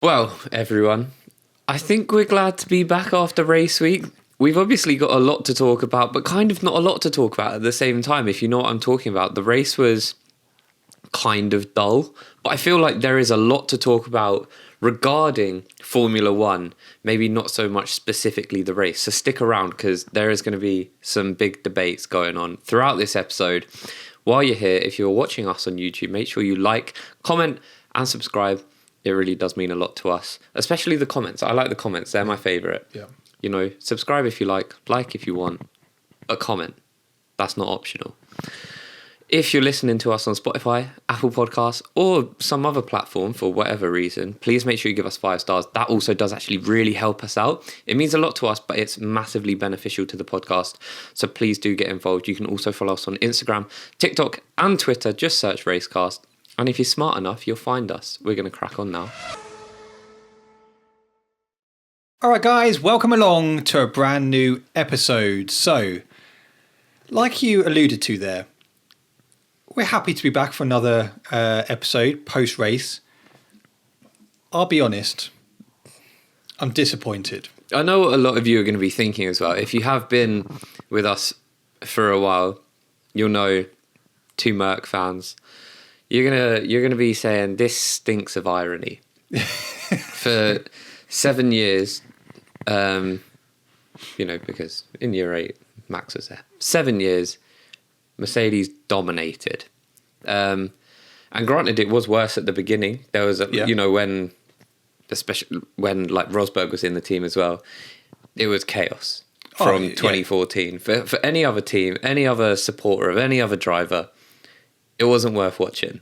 Well, everyone, I think we're glad to be back after race week. We've obviously got a lot to talk about, but kind of not a lot to talk about at the same time, if you know what I'm talking about. The race was kind of dull, but I feel like there is a lot to talk about regarding Formula One, maybe not so much specifically the race. So stick around because there is going to be some big debates going on throughout this episode. While you're here, if you're watching us on YouTube, make sure you like, comment, and subscribe. It really does mean a lot to us, especially the comments. I like the comments. They're my favourite. Yeah. You know, subscribe if you like if you want, a comment. That's not optional. If you're listening to us on Spotify, Apple Podcasts, or some other platform for whatever reason, please make sure you give us 5 stars. That also does actually really help us out. It means a lot to us, but it's massively beneficial to the podcast. So please do get involved. You can also follow us on Instagram, TikTok, and Twitter. Just search Racecast. And if you're smart enough, you'll find us. We're going to crack on now. All right, guys, welcome along to a brand new episode. So, like you alluded to there, we're happy to be back for another episode post-race. I'll be honest, I'm disappointed. I know what a lot of you are going to be thinking as well. If you have been with us for a while, you'll know, 2 Merc fans, you're gonna be saying this stinks of irony. For 7 years, because in year 8, Max was there. 7 years, Mercedes dominated. And granted, it was worse at the beginning. There was, especially when like Rosberg was in the team as well, it was chaos from 2014. For any other team, any other supporter of any other driver, it wasn't worth watching.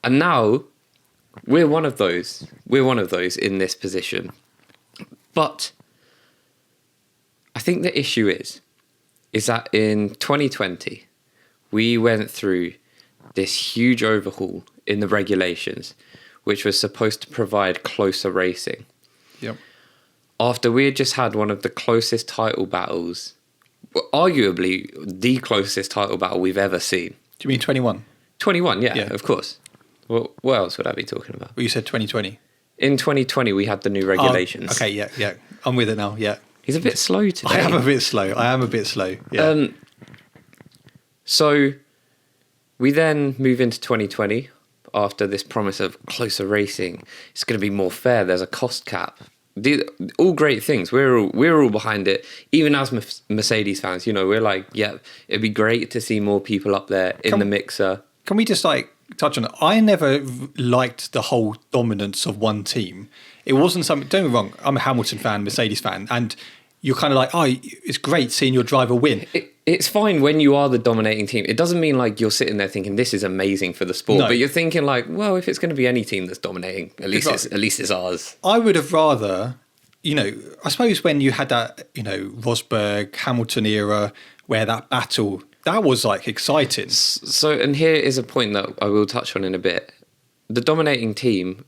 And now we're one of those. We're one of those in this position. But I think the issue is that in 2020, we went through this huge overhaul in the regulations, which was supposed to provide closer racing. Yep. After we had just had one of the closest title battles, arguably the closest title battle we've ever seen. Do you mean 21? 21, yeah, of course. What else would I be talking about? Well, you said 2020. In 2020, we had the new regulations. Okay, yeah. I'm with it now, yeah. He's a bit slow today. I am a bit slow, yeah. So we then move into 2020 after this promise of closer racing. It's going to be more fair. There's a cost cap. All great things. We're all behind it. Even as Mercedes fans, we're like, yeah, it'd be great to see more people up there in the mixer. Can we just touch on it? I never liked the whole dominance of one team. It wasn't something, don't get me wrong, I'm a Hamilton fan, Mercedes fan, and you're kind of like, it's great seeing your driver win. It's fine when you are the dominating team. It doesn't mean like you're sitting there thinking this is amazing for the sport, but you're thinking like, well, if it's going to be any team that's dominating, at least it's ours. I would have rather, I suppose when you had that, Rosberg, Hamilton era, where that battle, that was like exciting. So, and here is a point that I will touch on in a bit. The dominating team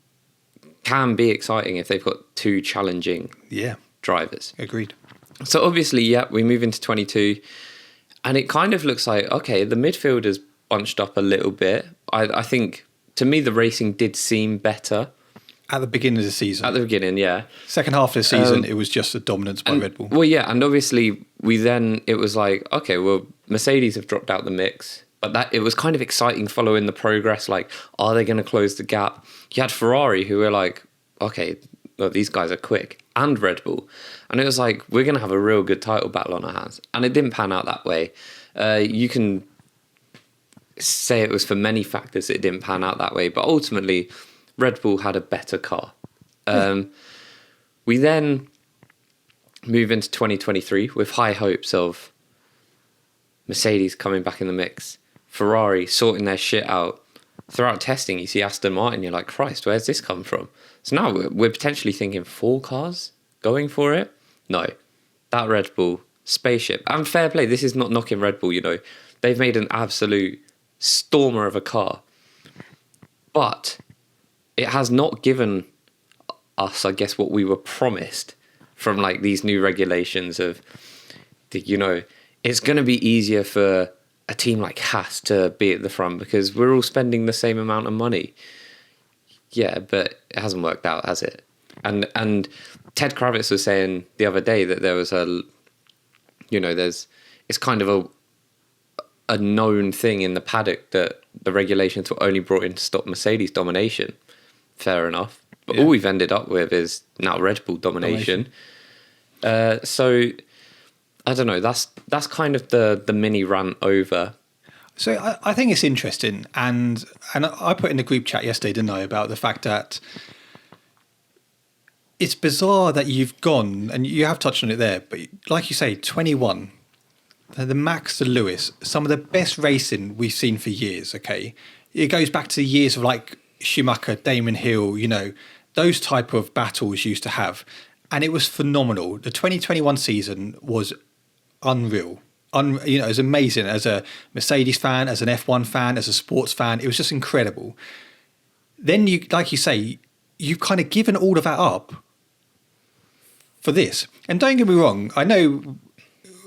can be exciting if they've got 2 challenging drivers. Agreed. So obviously, we move into 22 and it kind of looks like, okay, the midfield has bunched up a little bit. I think, to me, the racing did seem better. At the beginning of the season. At the beginning, yeah. Second half of the season, it was just a dominance by Red Bull. Well, yeah, and obviously it was like, okay, well, Mercedes have dropped out the mix, but that it was kind of exciting following the progress. Like, are they going to close the gap? You had Ferrari who were like, okay, well, these guys are quick, and Red Bull. And it was like, we're going to have a real good title battle on our hands. And it didn't pan out that way. You can say it was for many factors it didn't pan out that way, but ultimately Red Bull had a better car. We then move into 2023 with high hopes of Mercedes coming back in the mix, Ferrari sorting their shit out. Throughout testing, you see Aston Martin, you're like, Christ, where's this come from? So now we're potentially thinking 4 cars going for it. No, that Red Bull spaceship, and fair play, this is not knocking Red Bull, they've made an absolute stormer of a car. But it has not given us, I guess, what we were promised from like these new regulations of, it's going to be easier for a team like Haas to be at the front because we're all spending the same amount of money. Yeah, but it hasn't worked out, has it? And Ted Kravitz was saying the other day that there was it's kind of a known thing in the paddock that the regulations were only brought in to stop Mercedes domination. Fair enough. But all we've ended up with is now Red Bull domination. So I don't know. That's kind of the mini rant over. So I think it's interesting, and I put in the group chat yesterday, didn't I, about the fact that it's bizarre that you've gone, and you have touched on it there, but like you say, 21, the Max, the Lewis, some of the best racing we've seen for years, okay? It goes back to the years of like Schumacher, Damon Hill, those type of battles used to have, and it was phenomenal. The 2021 season was unreal. It was amazing as a Mercedes fan, as an F1 fan, as a sports fan. It was just incredible. Then like you say, you've kind of given all of that up for this. And don't get me wrong, I know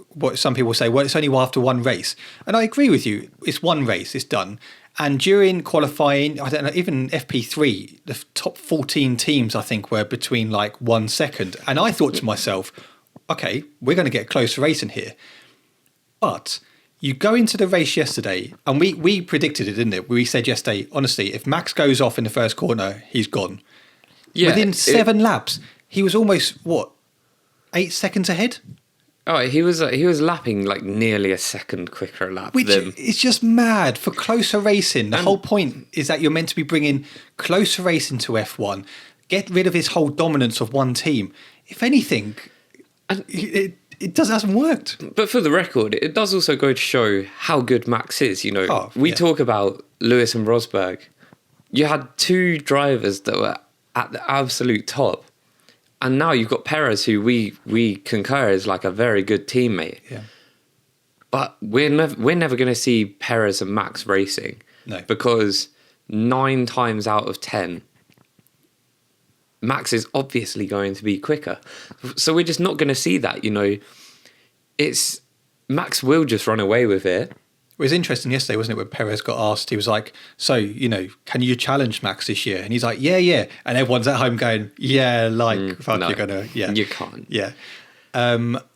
what some people say, well, it's only after one race. And I agree with you. It's one race, it's done. And during qualifying, I don't know, even FP3, the top 14 teams, I think, were between like 1 second. And I thought to myself, okay, we're going to get close racing here. But you go into the race yesterday, and we predicted it, didn't it? We said yesterday, honestly, if Max goes off in the first corner, he's gone. Yeah, within 7 laps, he was almost, 8 seconds ahead? Oh, he was lapping like nearly a second quicker a lap. Which is just mad for closer racing. The whole point is that you're meant to be bringing closer racing to F1, get rid of this whole dominance of one team. If anything, it hasn't worked. But for the record, it does also go to show how good Max is. We talk about Lewis and Rosberg. You had 2 drivers that were at the absolute top. And now you've got Perez, who we concur is like a very good teammate. Yeah. But we're never going to see Perez and Max racing. No. Because 9 times out of 10, Max is obviously going to be quicker. So we're just not going to see that, It's Max will just run away with it. It was interesting yesterday, wasn't it, when Perez got asked, he was like, so, can you challenge Max this year? And he's like, yeah. And everyone's at home going, yeah, fuck, no, you're going to, yeah. You can't. Yeah. But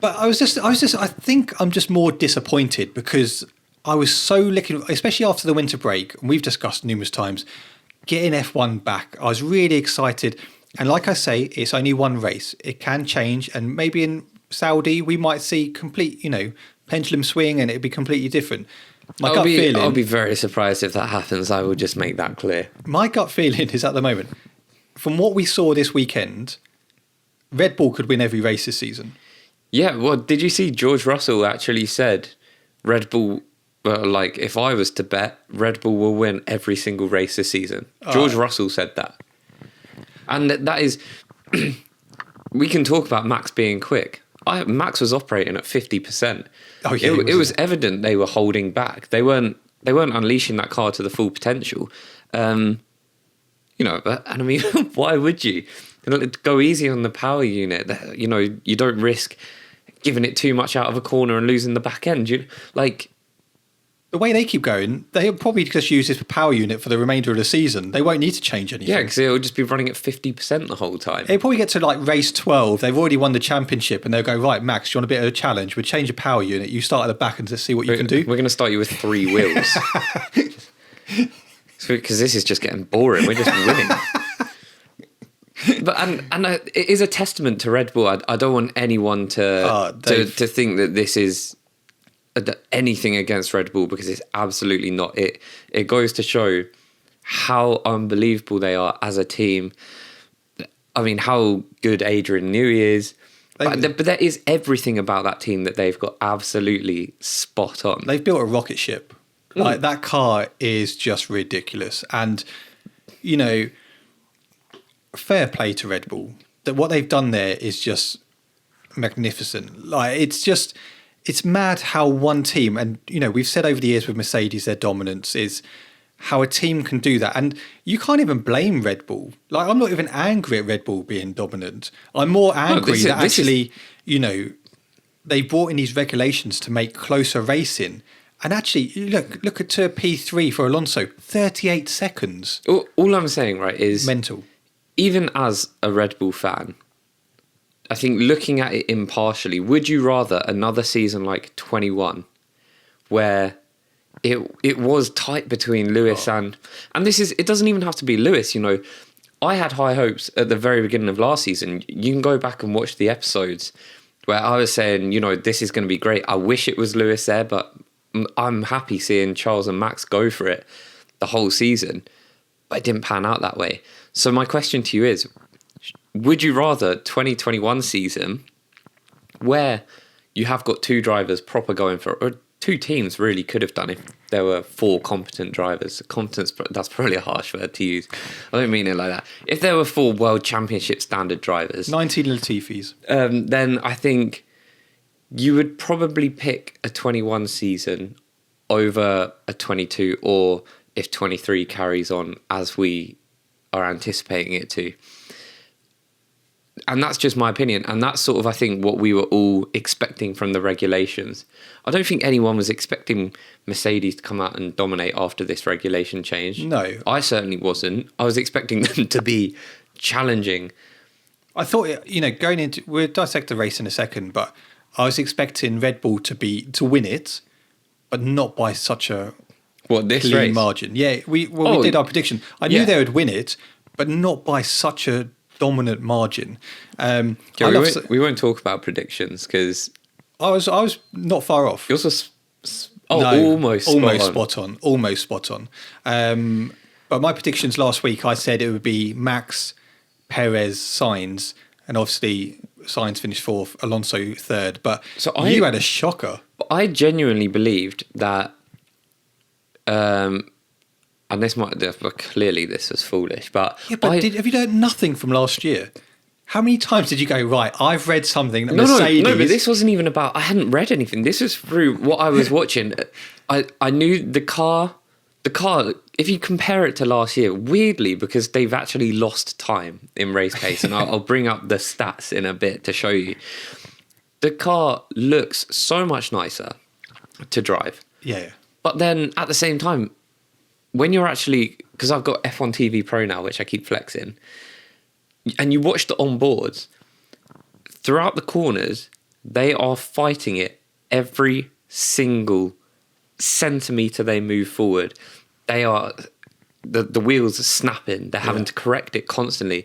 I think I'm just more disappointed because I was so looking, especially after the winter break, and we've discussed numerous times, getting F1 back. I was really excited. And like I say, it's only one race. It can change. And maybe in Saudi, we might see complete, pendulum swing and it'd be completely different. I'll be very surprised if that happens. I will just make that clear. My gut feeling is at the moment, from what we saw this weekend, Red Bull could win every race this season. Yeah, well, did you see George Russell actually said Red Bull, if I was to bet, Red Bull will win every single race this season. George Russell said that. And that is, we can talk about Max being quick. Max was operating at 50%. Oh yeah, it was evident they were holding back. They weren't unleashing that car to the full potential. And I mean, why would you? Go easy on the power unit. You don't risk giving it too much out of a corner and losing the back end. The way they keep going, they'll probably just use this power unit for the remainder of the season. They won't need to change anything. Yeah, because it'll just be running at 50% the whole time. It'll probably get to race 12. They've already won the championship and they'll go, right, Max, do you want a bit of a challenge? We'll change your power unit. You start at the back and just see what you can do. We're going to start you with 3 wheels. Because this is just getting boring. We're just winning. But and it is a testament to Red Bull. I don't want anyone to think that this is anything against Red Bull, because it's absolutely not. It goes to show how unbelievable they are as a team. I mean, how good Adrian Newey is. But there is everything about that team that they've got absolutely spot on. They've built a rocket ship. That car is just ridiculous. And, fair play to Red Bull. That what they've done there is just magnificent. It's mad how one team, and we've said over the years with Mercedes, their dominance is how a team can do that. And you can't even blame Red Bull. I'm not even angry at Red Bull being dominant. I'm more angry they brought in these regulations to make closer racing. And actually, look at P3 for Alonso, 38 seconds. All I'm saying, right, is Mental. even as a Red Bull fan, I think looking at it impartially, would you rather another season like 21 where it was tight between Lewis and it doesn't even have to be Lewis, I had high hopes at the very beginning of last season. You can go back and watch the episodes where I was saying, this is going to be great. I wish it was Lewis there, but I'm happy seeing Charles and Max go for it the whole season. But it didn't pan out that way. So my question to you is, would you rather 2021 season where you have got two drivers proper going for it, or two teams really could have done if there were four competent drivers. Competence, that's probably a harsh word to use. I don't mean it like that. If there were four World Championship standard drivers, 19 Latifis, then I think you would probably pick a 21 season over a 22, or if 23 carries on as we are anticipating it to. And that's just my opinion. And that's sort of, I think, what we were all expecting from the regulations. I don't think anyone was expecting Mercedes to come out and dominate after this regulation change. No. I certainly wasn't. I was expecting them to be challenging. I thought, going into, we'll dissect the race in a second, but I was expecting Red Bull to win it, but not by such a this clean race? Margin. Yeah, we did our prediction. I knew they would win it, but not by such a dominant margin. We won't talk about predictions because I was not far off. You're also almost spot on. But my predictions last week, I said it would be Max, Perez, Sainz, and obviously Sainz finished fourth, Alonso third. But you had a shocker. I genuinely believed that, and this clearly this was foolish, but have you learned nothing from last year? How many times did you go, right, I've read something that Mercedes... No, but this wasn't even about... I hadn't read anything. This was through what I was watching. I knew the car, if you compare it to last year, weirdly, because they've actually lost time in race pace, and I'll bring up the stats in a bit to show you. The car looks so much nicer to drive. Yeah. But then, at the same time, when you're actually... Because I've got F1 TV Pro now, which I keep flexing... And you watch the onboards, throughout the corners, they are fighting it every single centimetre they move forward. They are, the wheels are snapping. They're having to correct it constantly.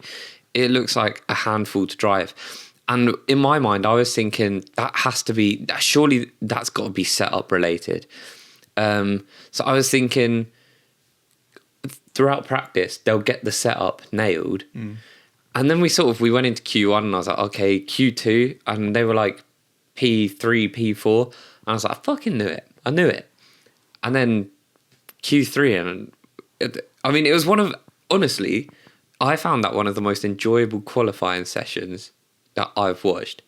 It looks like a handful to drive. And in my mind, I was thinking surely that's got to be setup related. So I was thinking throughout practice, they'll get the setup nailed. And then we went into Q1 and I was like, okay, Q2. And they were like P3, P4. And I was like, I fucking knew it. I knew it. And then Q3. And it was honestly, I found that one of the most enjoyable qualifying sessions that I've watched.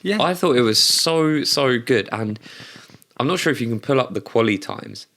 Yeah. I thought it was so, so good. And I'm not sure if you can pull up the quali times,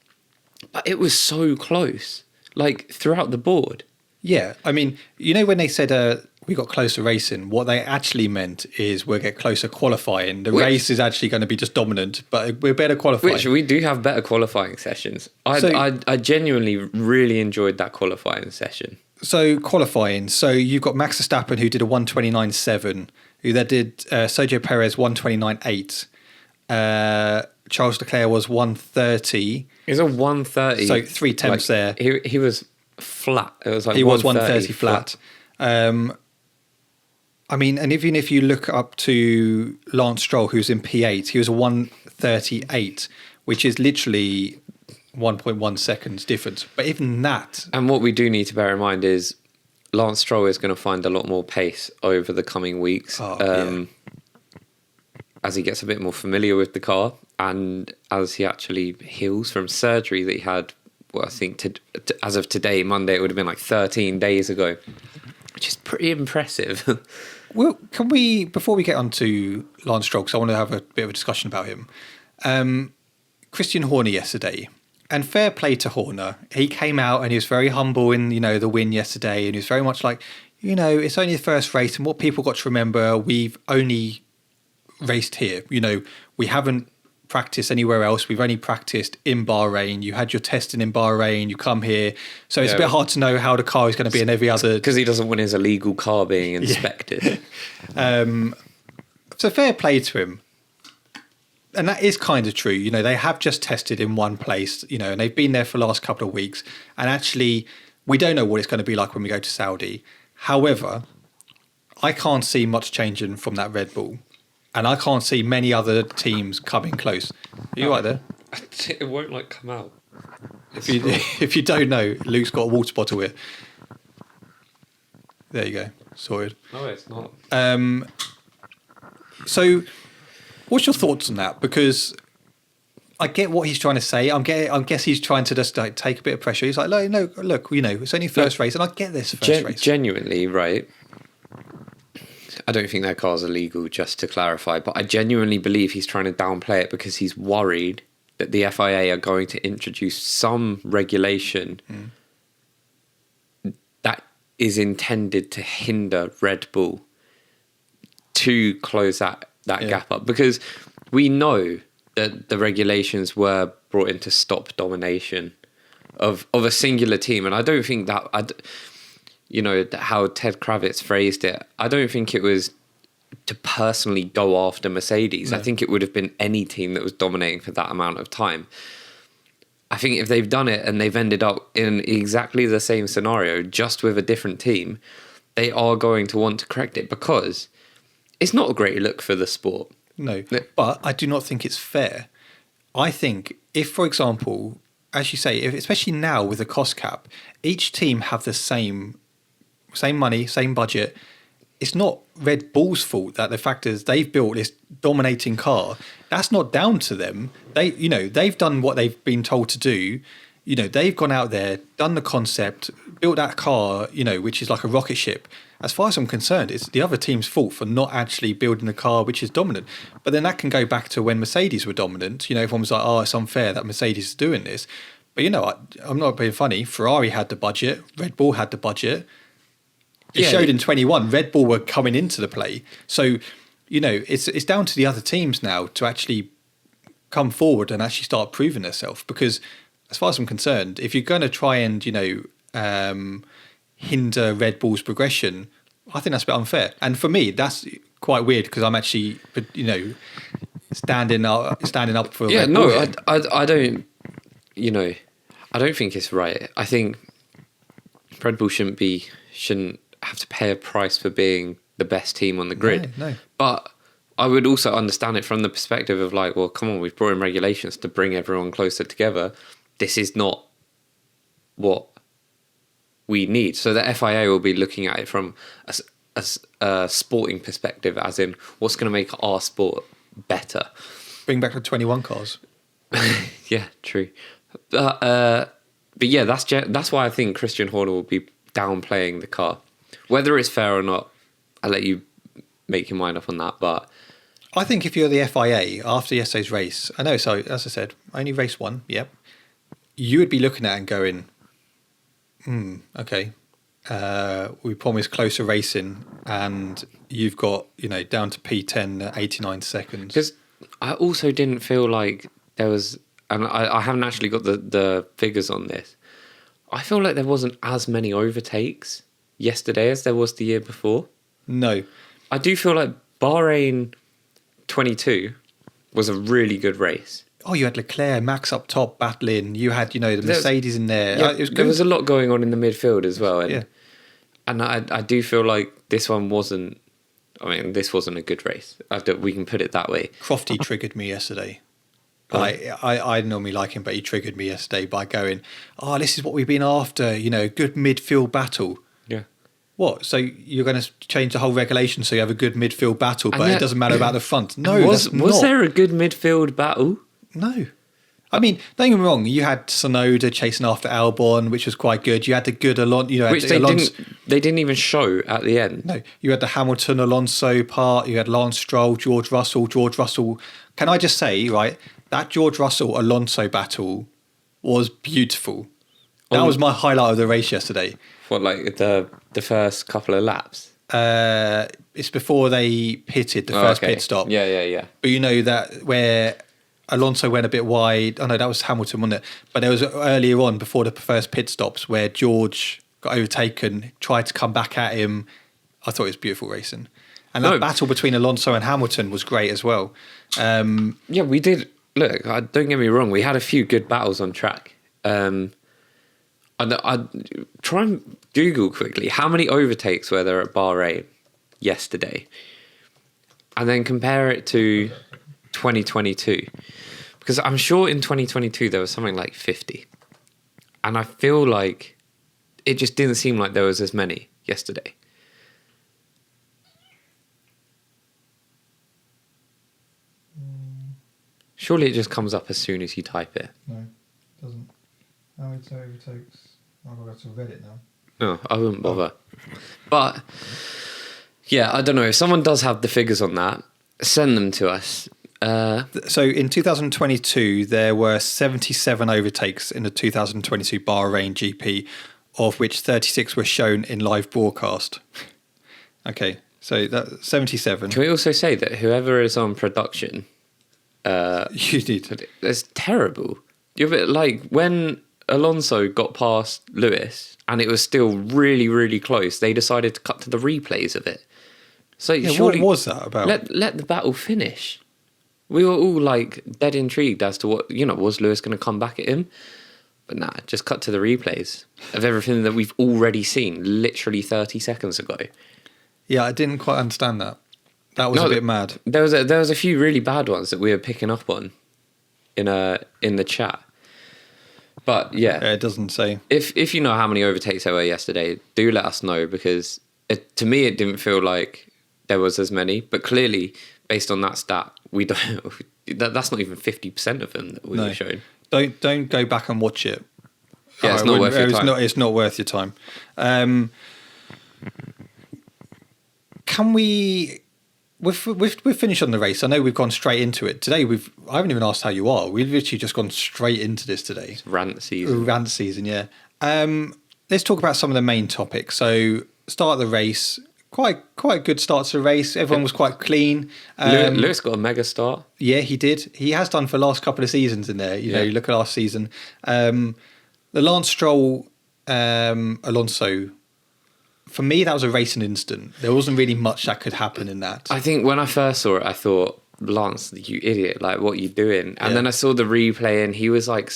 but it was so close, like throughout the board. Yeah. When they said we got closer racing, what they actually meant is we'll get closer qualifying. The race is actually going to be just dominant, but we're better qualifying. Which we do have better qualifying sessions. I genuinely really enjoyed that qualifying session. So qualifying. So you've got Max Verstappen, who did a 1:29.7, who then did Sergio Perez 1:29.8. Charles Leclerc was 1:30. It was a 1:30. So 3 tenths there. He was flat. It was like he was 1:30 flat. And even if you look up to Lance Stroll, who's in P8, he was a 1:38, which is literally 1.1 seconds difference. But even that... And what we do need to bear in mind is Lance Stroll is going to find a lot more pace over the coming weeks as he gets a bit more familiar with the car and as he actually heals from surgery that he had, I think as of today, Monday, it would have been like 13 days ago, which is pretty impressive. Well, can we, before we get on to Lance Stroll, because I want to have a bit of a discussion about him, Christian Horner yesterday, and fair play to Horner, he came out and he was very humble in, the win yesterday, and he was very much like, it's only the first race, and what people got to remember, we've only raced here. We haven't practice anywhere else. We've only practiced in Bahrain. You had your testing in Bahrain. You come here. So it's a bit hard to know how the car is going to be in every other... Because he doesn't want his illegal car being inspected. So fair play to him. And that is kind of true. You know, they have just tested in one place, you know, and they've been there for the last couple of weeks. And actually, we don't know what it's going to be like when we go to Saudi. However, I can't see much changing from that Red Bull. And I can't see many other teams coming close. Are you right there? It won't come out. If you don't know, Luke's got a water bottle here. There you go. Sorted. No, it's not. So, what's your thoughts on that? Because I get what he's trying to say. I guess he's trying to just take a bit of pressure. He's like, no, look, you know, it's only first race, and I get this first race. Genuinely, right? I don't think that car's illegal, just to clarify, but I genuinely believe he's trying to downplay it because he's worried that the FIA are going to introduce some regulation that is intended to hinder Red Bull to close that gap up, because we know that the regulations were brought in to stop domination of a singular team, and I don't think that you know how Ted Kravitz phrased it. I don't think it was to personally go after Mercedes. No. I think it would have been any team that was dominating for that amount of time. I think if they've done it and they've ended up in exactly the same scenario, just with a different team, they are going to want to correct it, because it's not a great look for the sport. No, but I do not think it's fair. I think if, for example, as you say, especially now with the cost cap, each team have the same money, same budget. It's not Red Bull's fault that the fact is they've built this dominating car. That's not down to them. They've done what they've been told to do. You know, they've gone out there, done the concept, built that car, you know, which is like a rocket ship. As far as I'm concerned, it's the other team's fault for not actually building a car which is dominant. But then that can go back to when Mercedes were dominant. You know, everyone was like, oh, it's unfair that Mercedes is doing this. But, you know, I'm not being funny. Ferrari had the budget. Red Bull had the budget. It showed in 21, Red Bull were coming into the play. So, you know, it's down to the other teams now to actually come forward and actually start proving themselves. Because as far as I'm concerned, if you're going to try and, you know, hinder Red Bull's progression, I think that's a bit unfair. And for me, that's quite weird because I'm actually, you know, standing up for Red Bull. Yeah, no, I don't, you know, I don't think it's right. I think Red Bull shouldn't have to pay a price for being the best team on the grid. No. But I would also understand it from the perspective of like, well, come on, we've brought in regulations to bring everyone closer together. This is not what we need. So the FIA will be looking at it from a sporting perspective, as in what's going to make our sport better. Bring back the 21 cars. Yeah, true. But yeah, that's why I think Christian Horner will be downplaying the car. Whether it's fair or not, I'll let you make your mind up on that. But I think if you're the FIA after yesterday's race, I know, so as I said, only race one, yep, you would be looking at it and going, okay, we promised closer racing and you've got, you know, down to P10 at 89 seconds. Because I also didn't feel like there was, and I haven't actually got the figures on this, I feel like there wasn't as many overtakes yesterday as there was the year before. No. I do feel like Bahrain 22 was a really good race. Oh, you had Leclerc, Max up top battling. You had, you know, the Mercedes in there. Yeah, it was good. There was a lot going on in the midfield as well. And, yeah. And I do feel like this one wasn't, I mean, this wasn't a good race. We can put it that way. Crofty triggered me yesterday. I normally like him, but he triggered me yesterday by going, oh, this is what we've been after, you know, good midfield battle. Yeah. What? So you're going to change the whole regulation so you have a good midfield battle, but it doesn't matter about the front? No, was there a good midfield battle? No. I mean, don't get me wrong. You had Tsunoda chasing after Albon, which was quite good. You had the good Alonso, you know, which they didn't even show at the end. No, you had the Hamilton Alonso part. You had Lance Stroll, George Russell. Can I just say, right? That George Russell Alonso battle was beautiful. That was my highlight of the race yesterday. What, like the first couple of laps? It's before they pitted the first pit stop. Yeah. But you know that where Alonso went a bit wide. Oh no, that was Hamilton, wasn't it? But there was earlier on, before the first pit stops, where George got overtaken, tried to come back at him. I thought it was beautiful racing. And that battle between Alonso and Hamilton was great as well. Yeah, we did. Look, don't get me wrong. We had a few good battles on track. I'd try and Google quickly how many overtakes were there at Bahrain yesterday, and then compare it to 2022, because I'm sure in 2022 there was something like 50, and I feel like it just didn't seem like there was as many yesterday. Surely it just comes up as soon as you type it. No, it doesn't. How many overtakes? I've got to read it now. No, I wouldn't bother. But yeah, I don't know. If someone does have the figures on that, send them to us. So in 2022, there were 77 overtakes in the 2022 Bahrain GP, of which 36 were shown in live broadcast. Okay, so that's 77. Can we also say that whoever is on production, you did. It's terrible. You're a bit like when Alonso got past Lewis and it was still really, really close, they decided to cut to the replays of it. So yeah, surely, what was that about? Let the battle finish. We were all like dead intrigued as to what, was Lewis going to come back at him? But nah, just cut to the replays of everything that we've already seen literally 30 seconds ago. Yeah, I didn't quite understand that. That was a bit mad. There was a few really bad ones that we were picking up on in the chat. But yeah, it doesn't say. If you know how many overtakes there were yesterday, do let us know, because to me it didn't feel like there was as many. But clearly, based on that stat, we don't. That's not even 50% of them that we were shown. Don't go back and watch it. Yeah, it's not worth your time. It's not worth your time. Can we? We've finished on the race. I know we've gone straight into it today. I haven't even asked how you are. We've literally just gone straight into this today. It's rant season. Rant season, yeah. Let's talk about some of the main topics. So, start of the race. Quite a good start to the race. Everyone was quite clean. Lewis got a mega start. Yeah, he did. He has done for the last couple of seasons in there. You know, you look at last season. The Lance Stroll, Alonso. For me, that was a racing instant. There wasn't really much that could happen in that. I think when I first saw it, I thought, Lance, you idiot, like, what are you doing? And then I saw the replay and he was like,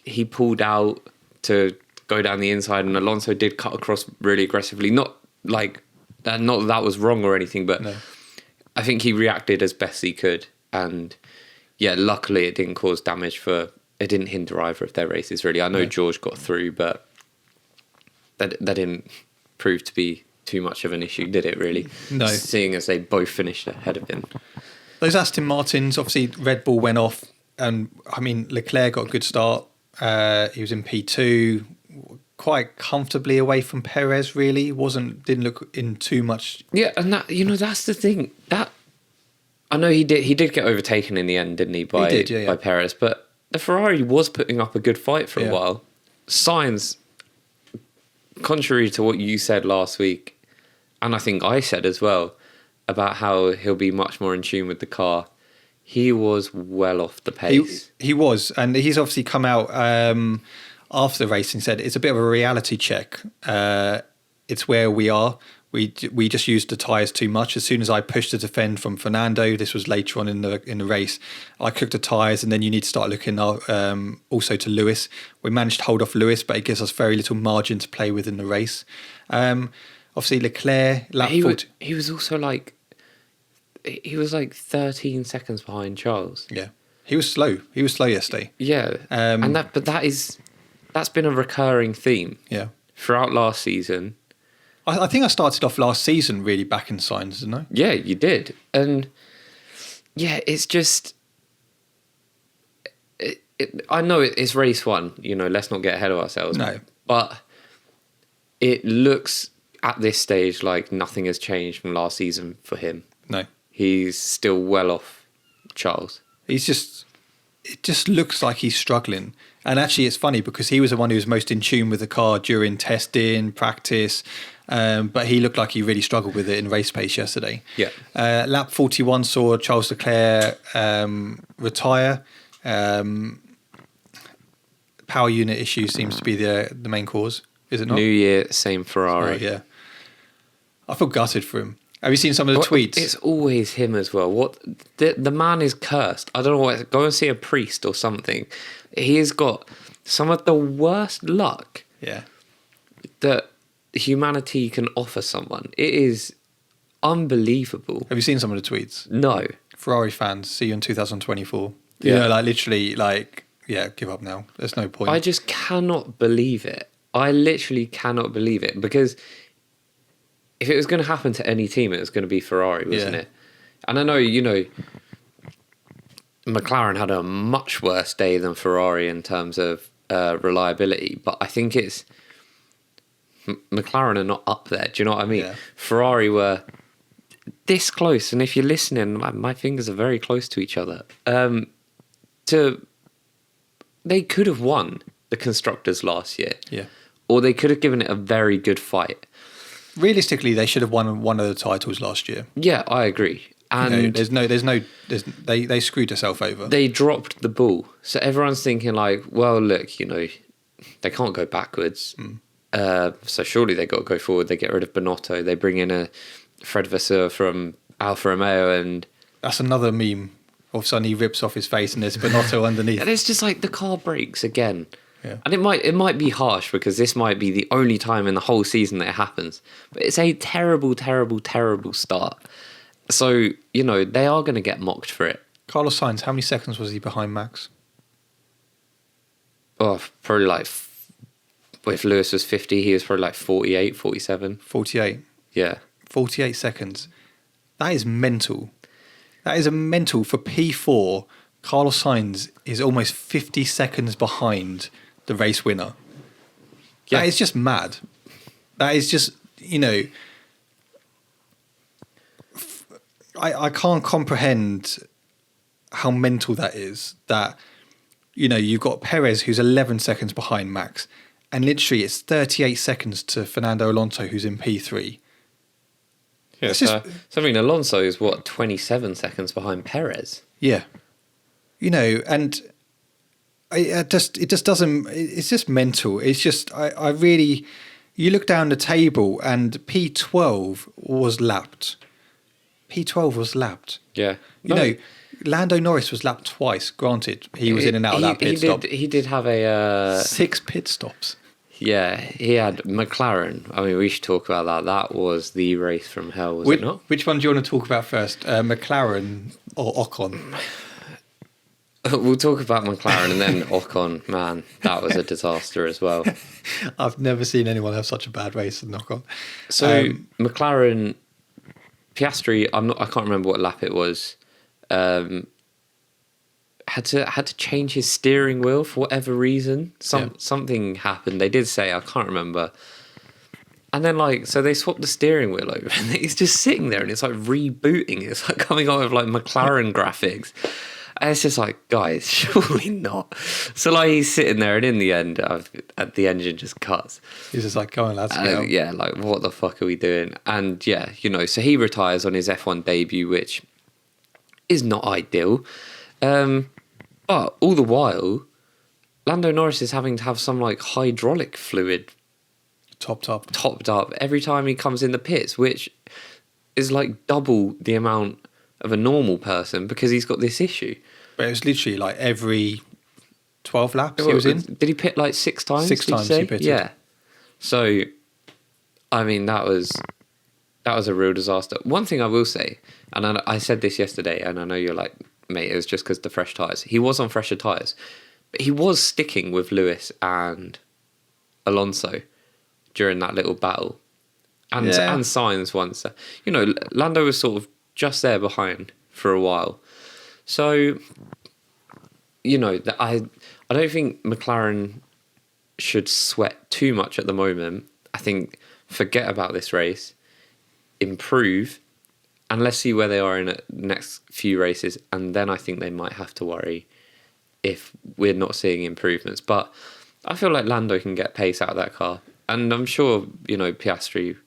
he pulled out to go down the inside, and Alonso did cut across really aggressively. Not that was wrong or anything, but I think he reacted as best he could. And yeah, luckily it didn't cause damage it didn't hinder either of their races, really. I know George got through, but that didn't prove to be too much of an issue, did it, really? No. Seeing as they both finished ahead of him. Those Aston Martins, obviously Red Bull went off, and I mean, Leclerc got a good start. He was in P2, quite comfortably away from Perez, really. Didn't look in too much. Yeah, and that's the thing. That I know he did get overtaken in the end, didn't he, by Perez, but the Ferrari was putting up a good fight for a while. Sainz, contrary to what you said last week, and I think I said as well, about how he'll be much more in tune with the car, he was well off the pace. He was, and he's obviously come out after the race and said it's a bit of a reality check. It's where we are. We just used the tyres too much. As soon as I pushed to defend from Fernando, this was later on in the race, I cooked the tyres, and then you need to start looking also to Lewis. We managed to hold off Lewis, but it gives us very little margin to play with in the race. Obviously Leclerc, he was also like 13 seconds behind Charles. Yeah, he was slow. He was slow yesterday. Yeah, that's been a recurring theme. Yeah, throughout last season. I think I started off last season really backing Sainz, didn't I? Yeah, you did. And yeah, it's just... I know it's race one, let's not get ahead of ourselves. No. But it looks at this stage like nothing has changed from last season for him. No. He's still well off Charles. It just looks like he's struggling. And actually it's funny because he was the one who was most in tune with the car during testing, practice. But he looked like he really struggled with it in race pace yesterday. Yeah. Lap 41 saw Charles Leclerc retire. Power unit issue seems to be the main cause, is it not? New year, same Ferrari. Oh, yeah. I feel gutted for him. Have you seen some of the tweets? It's always him as well. What the man is cursed. I don't know what. Go and see a priest or something. He has got some of the worst luck Yeah. that humanity can offer someone. It is unbelievable. Have you seen some of the tweets? No. Ferrari fans, see you in 2024. Yeah. You know, like literally, like, yeah, give up now. There's no point. I just cannot believe it. I literally cannot believe it, because if it was going to happen to any team, it was going to be Ferrari, wasn't it? And I know, McLaren had a much worse day than Ferrari in terms of reliability, but I think it's McLaren are not up there. Do you know what I mean? Yeah. Ferrari were this close, and if you're listening, my fingers are very close to each other. They could have won the Constructors last year, or they could have given it a very good fight. Realistically, they should have won one of the titles last year. Yeah, I agree. And they screwed themselves over. They dropped the ball. So everyone's thinking like, well, look, they can't go backwards. So surely they got to go forward. They get rid of Binotto. They bring in a Fred Vasseur from Alfa Romeo, and that's another meme. All of a sudden he rips off his face and there's Binotto underneath. And it's just like the car breaks again. Yeah. And it might be harsh, because this might be the only time in the whole season that it happens. But it's a terrible, terrible, terrible start. So, they are going to get mocked for it. Carlos Sainz, how many seconds was he behind Max? Oh, probably like, if Lewis was 50, he was probably like 48, 47. 48. Yeah. 48 seconds. That is mental. That is a mental for P4. Carlos Sainz is almost 50 seconds behind the race winner. Yeah. That is just mad. That is just, I can't comprehend how mental that is. That, you've got Perez, who's 11 seconds behind Max, and literally it's 38 seconds to Fernando Alonso, who's in P3. Yeah, so Alonso is 27 seconds behind Perez. Yeah. And it just doesn't, it's just mental. It's just, I really, you look down the table and P12 was lapped. Yeah. Lando Norris was lapped twice. Granted, he was in and out of that pit stop. He did have a... 6 pit stops. Yeah, he had McLaren. I mean, we should talk about that. That was the race from hell, was it not? Which one do you want to talk about first? McLaren or Ocon? We'll talk about McLaren and then Ocon. Man, that was a disaster as well. I've never seen anyone have such a bad race than Ocon. So McLaren, Piastri, I can't remember what lap it was. Had to change his steering wheel for whatever reason. Something happened. They did say, I can't remember. And then so they swapped the steering wheel over, and he's just sitting there, and it's like rebooting. It's like coming out with like McLaren graphics. And it's just like, guys, surely not. So he's sitting there, and in the end, the engine just cuts. He's just like, go on, lads. Go. Yeah, what the fuck are we doing? And yeah, so he retires on his F1 debut, which is not ideal. But all the while, Lando Norris is having to have some hydraulic fluid topped up every time he comes in the pits, which is double the amount of a normal person, because he's got this issue. But it was literally every 12 laps he was in. Did he pit 6 times? 6 times he pitted. Yeah. So, I mean, that was a real disaster. One thing I will say, and I said this yesterday, and I know you're like, mate, it was just because the fresh tyres. He was on fresher tyres, but he was sticking with Lewis and Alonso during that little battle. And Sainz once. Lando was sort of just there behind for a while. So, I don't think McLaren should sweat too much at the moment. I think forget about this race, improve, and let's see where they are in the next few races. And then I think they might have to worry if we're not seeing improvements. But I feel like Lando can get pace out of that car. And I'm sure, Piastri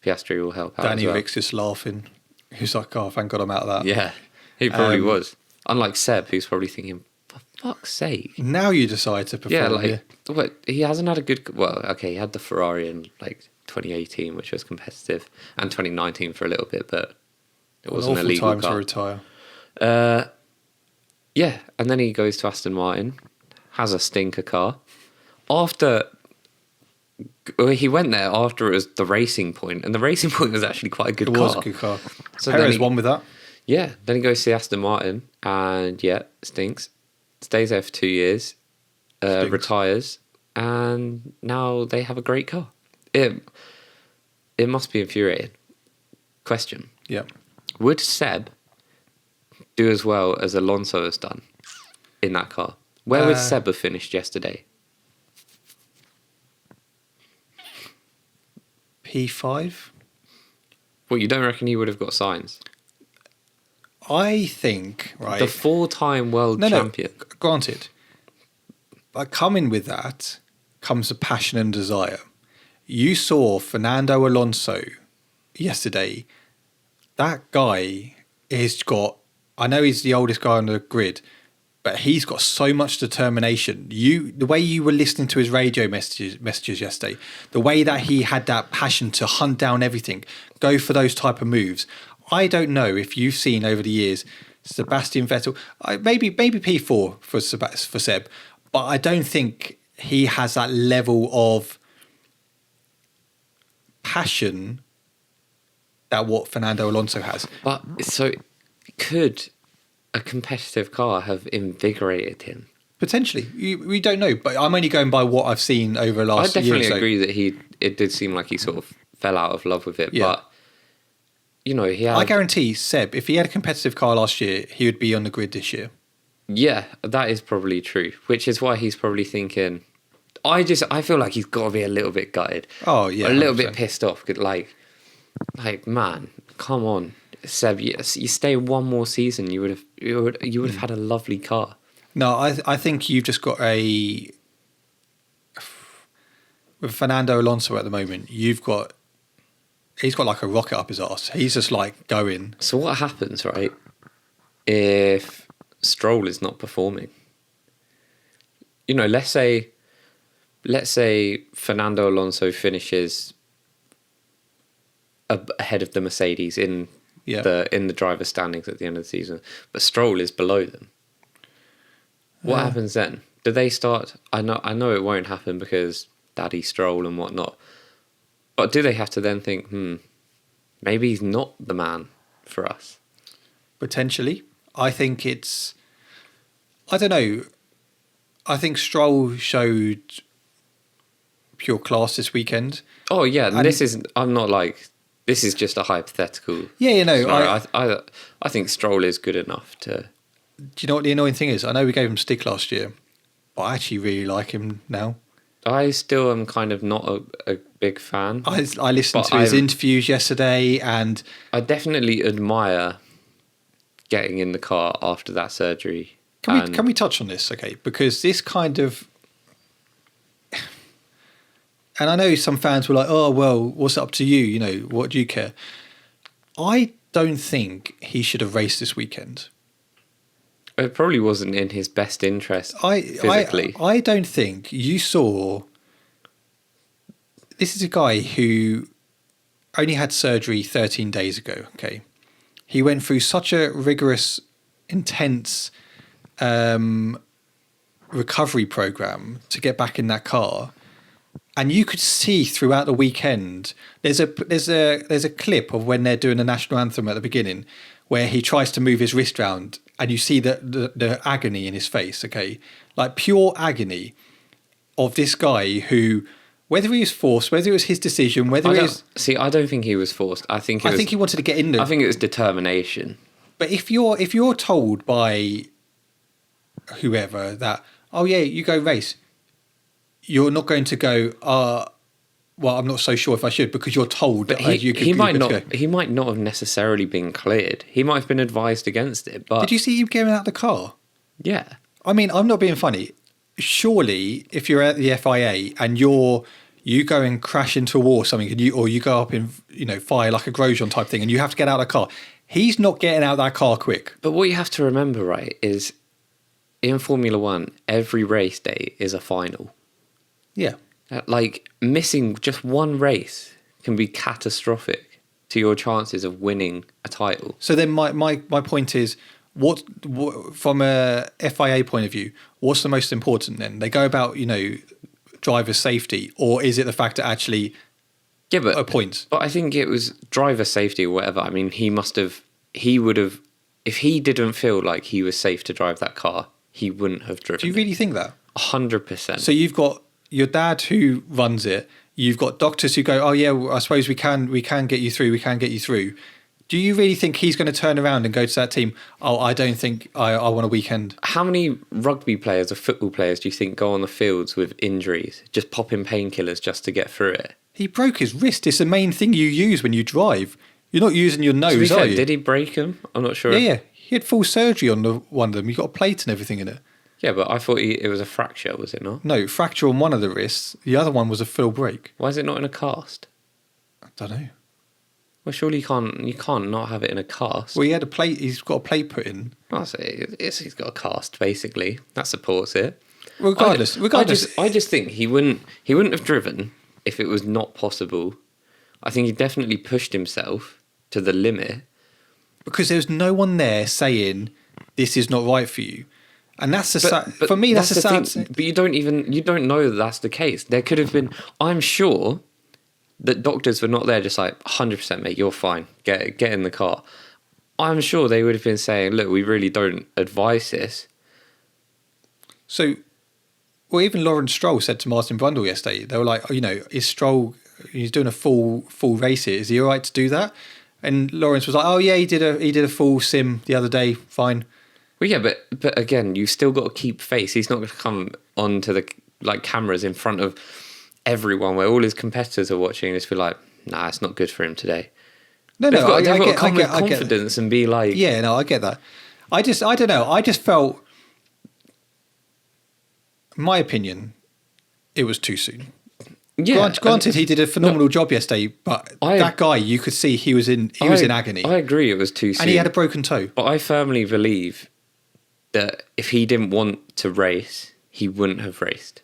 Piastri will help out Danny as well. Rick's just laughing. He's like, oh, thank God I'm out of that. Yeah, he probably was. Unlike Seb, who's probably thinking, for fuck's sake. Now you decide to perform. Yeah, like, what, he hasn't had a good... Well, okay, he had the Ferrari in, like, 2018, which was competitive, and 2019 for a little bit, but it wasn't a legal time car. to retire. Yeah, and then he goes to Aston Martin, has a stinker car. After... Well, he went there after it was the Racing Point, and the Racing Point was actually quite a good car. It was a good car. So Perez won with that. Yeah, then he goes to Aston Martin, and yeah, stinks. Stays there for 2 years, retires, and now they have a great car. It must be infuriating. Question. Yeah. Would Seb do as well as Alonso has done in that car? Where would Seb have finished yesterday? P5? Well, you don't reckon he would have got signs? I think, right. The 4-time world champion. No, granted. But coming with that comes a passion and desire. You saw Fernando Alonso yesterday. That guy has got, I know he's the oldest guy on the grid, but he's got so much determination. The way you were listening to his radio messages yesterday, the way that he had that passion to hunt down everything, go for those type of moves. I don't know if you've seen over the years Sebastian Vettel, maybe P4 for Seb, but I don't think he has that level of passion that what Fernando Alonso has. But so could a competitive car have invigorated him? Potentially. We don't know, but I'm only going by what I've seen over the last year. I definitely agree that it did seem like he sort of fell out of love with it, but you know, I guarantee Seb, if he had a competitive car last year, he would be on the grid this year. Yeah, that is probably true, which is why he's probably thinking, I feel like he's got to be a little bit gutted. Oh, yeah. A little bit pissed off. Like, man, come on. Seb, you stay one more season, you would have had a lovely car. No, I think you've just got with Fernando Alonso at the moment, he's got like a rocket up his arse. He's just like going. So what happens, right, if Stroll is not performing? You know, let's say Fernando Alonso finishes ahead of the Mercedes in the driver's standings at the end of the season, but Stroll is below them. What happens then? Do they start? I know it won't happen because Daddy Stroll and whatnot. But do they have to then think, maybe he's not the man for us? Potentially. I think I don't know. I think Stroll showed pure class this weekend. Oh, yeah. And this is just a hypothetical. Yeah, you know. I think Stroll is good enough to... Do you know what the annoying thing is? I know we gave him stick last year, but I actually really like him now. I still am kind of not a big fan. I listened to his interviews yesterday, and I definitely admire getting in the car after that surgery. Can we touch on this, okay? Because this kind of, and I know some fans were like, "Oh well, what's up to you? You know, what do you care?" I don't think he should have raced this weekend. It probably wasn't in his best interest physically. I don't think you saw... This is a guy who only had surgery 13 days ago, okay? He went through such a rigorous, intense recovery program to get back in that car. And you could see throughout the weekend, there's a clip of when they're doing the national anthem at the beginning where he tries to move his wrist round, and you see the agony in his face, okay? Like pure agony of this guy who, whether he was forced, whether it was his decision, I don't think he was forced. I think he wanted to get in there. I think it was determination. But if you're told by whoever that, oh yeah, you go race, you're not going to go, well, I'm not so sure if I should, because you're told that he might not have necessarily been cleared. He might have been advised against it. But did you see him getting out of the car? Yeah. I mean, I'm not being funny. Surely, if you're at the FIA and you're you go and crash into a wall or something, and you go up in, fire like a Grosjean type thing, and you have to get out of the car. He's not getting out of that car quick. But what you have to remember, right, is in Formula One, every race day is a final. Yeah. Like, missing just one race can be catastrophic to your chances of winning a title. So then my point is, what from a FIA point of view, what's the most important then? They go about, driver safety, or is it the fact that actually points? But I think it was driver safety or whatever. I mean, he would have, if he didn't feel like he was safe to drive that car, he wouldn't have driven. Do you really think that? 100%. So you've got your dad who runs it. You've got doctors who go, oh yeah, well, I suppose we can get you through. We can get you through. Do you really think he's going to turn around and go to that team? Oh, I don't think I want a weekend. How many rugby players or football players do you think go on the fields with injuries, just popping painkillers just to get through it? He broke his wrist. It's the main thing you use when you drive. You're not using your nose, to be fair, are you? Did he break him? I'm not sure. Yeah. He had full surgery on one of them. He got a plate and everything in it. Yeah, but I thought it was a fracture, was it not? No, fracture on one of the wrists. The other one was a full break. Why is it not in a cast? I don't know. Well, surely you can't not have it in a cast. Well, he had a plate. He's got a plate put in. He's got a cast, basically. That supports it. Regardless. I just think he wouldn't have driven if it was not possible. I think he definitely pushed himself to the limit. Because there was no one there saying, this is not right for you. And that's for me, that's the sad thing. But you don't know that that's the case. There could have been, I'm sure that doctors were not there just like, 100% mate, you're fine. Get in the car. I'm sure they would have been saying, look, we really don't advise this. So, well, even Lawrence Stroll said to Martin Brundle yesterday, they were like, is Stroll, he's doing a full race here. Is he all right to do that? And Lawrence was like, oh yeah, he did a full sim the other day. Fine. Well, yeah, but again, you still got to keep face. He's not going to come onto the cameras in front of everyone where all his competitors are watching and just be like, nah, it's not good for him today. They've got to come with confidence and be like... Yeah, no, I get that. I don't know. I just felt, in my opinion, it was too soon. Yeah, granted, he did a phenomenal job yesterday, but that guy, you could see he was in agony. I agree, it was too soon. And he had a broken toe. But I firmly believe that if he didn't want to race, he wouldn't have raced.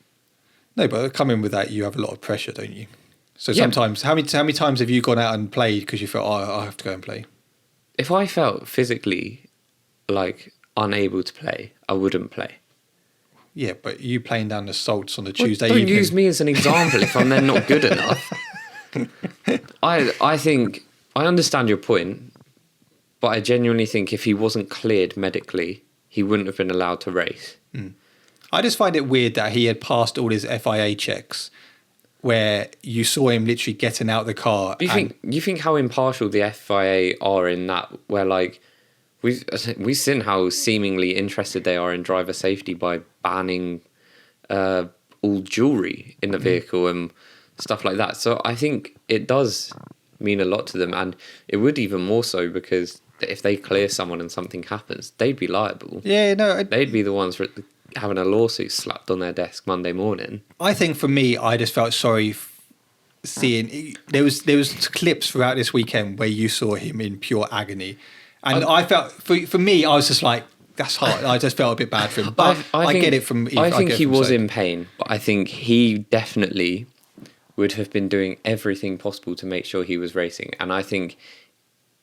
No, but coming with that, you have a lot of pressure, don't you? So sometimes, how many times have you gone out and played because you felt, oh, I have to go and play? If I felt physically unable to play, I wouldn't play. Yeah, but you playing down the Salts on a Tuesday evening. Don't use me as an example if I'm then not good enough. I think I understand your point, but I genuinely think if he wasn't cleared medically, he wouldn't have been allowed to race. I just find it weird that he had passed all his FIA checks, where you saw him literally getting out of the car. You think how impartial the FIA are in that, where we've seen how seemingly interested they are in driver safety by banning all jewelry in the vehicle and stuff like that. So I think it does mean a lot to them, and it would even more so because if they clear someone and something happens, they'd be liable. Yeah, no, they'd be the ones having a lawsuit slapped on their desk Monday morning. I think for me, I just felt sorry seeing there was clips throughout this weekend where you saw him in pure agony, and I felt for me, I was just like, that's hard. I just felt a bit bad for him, but I get it from. I think he was in pain, but I think he definitely would have been doing everything possible to make sure he was racing, and I think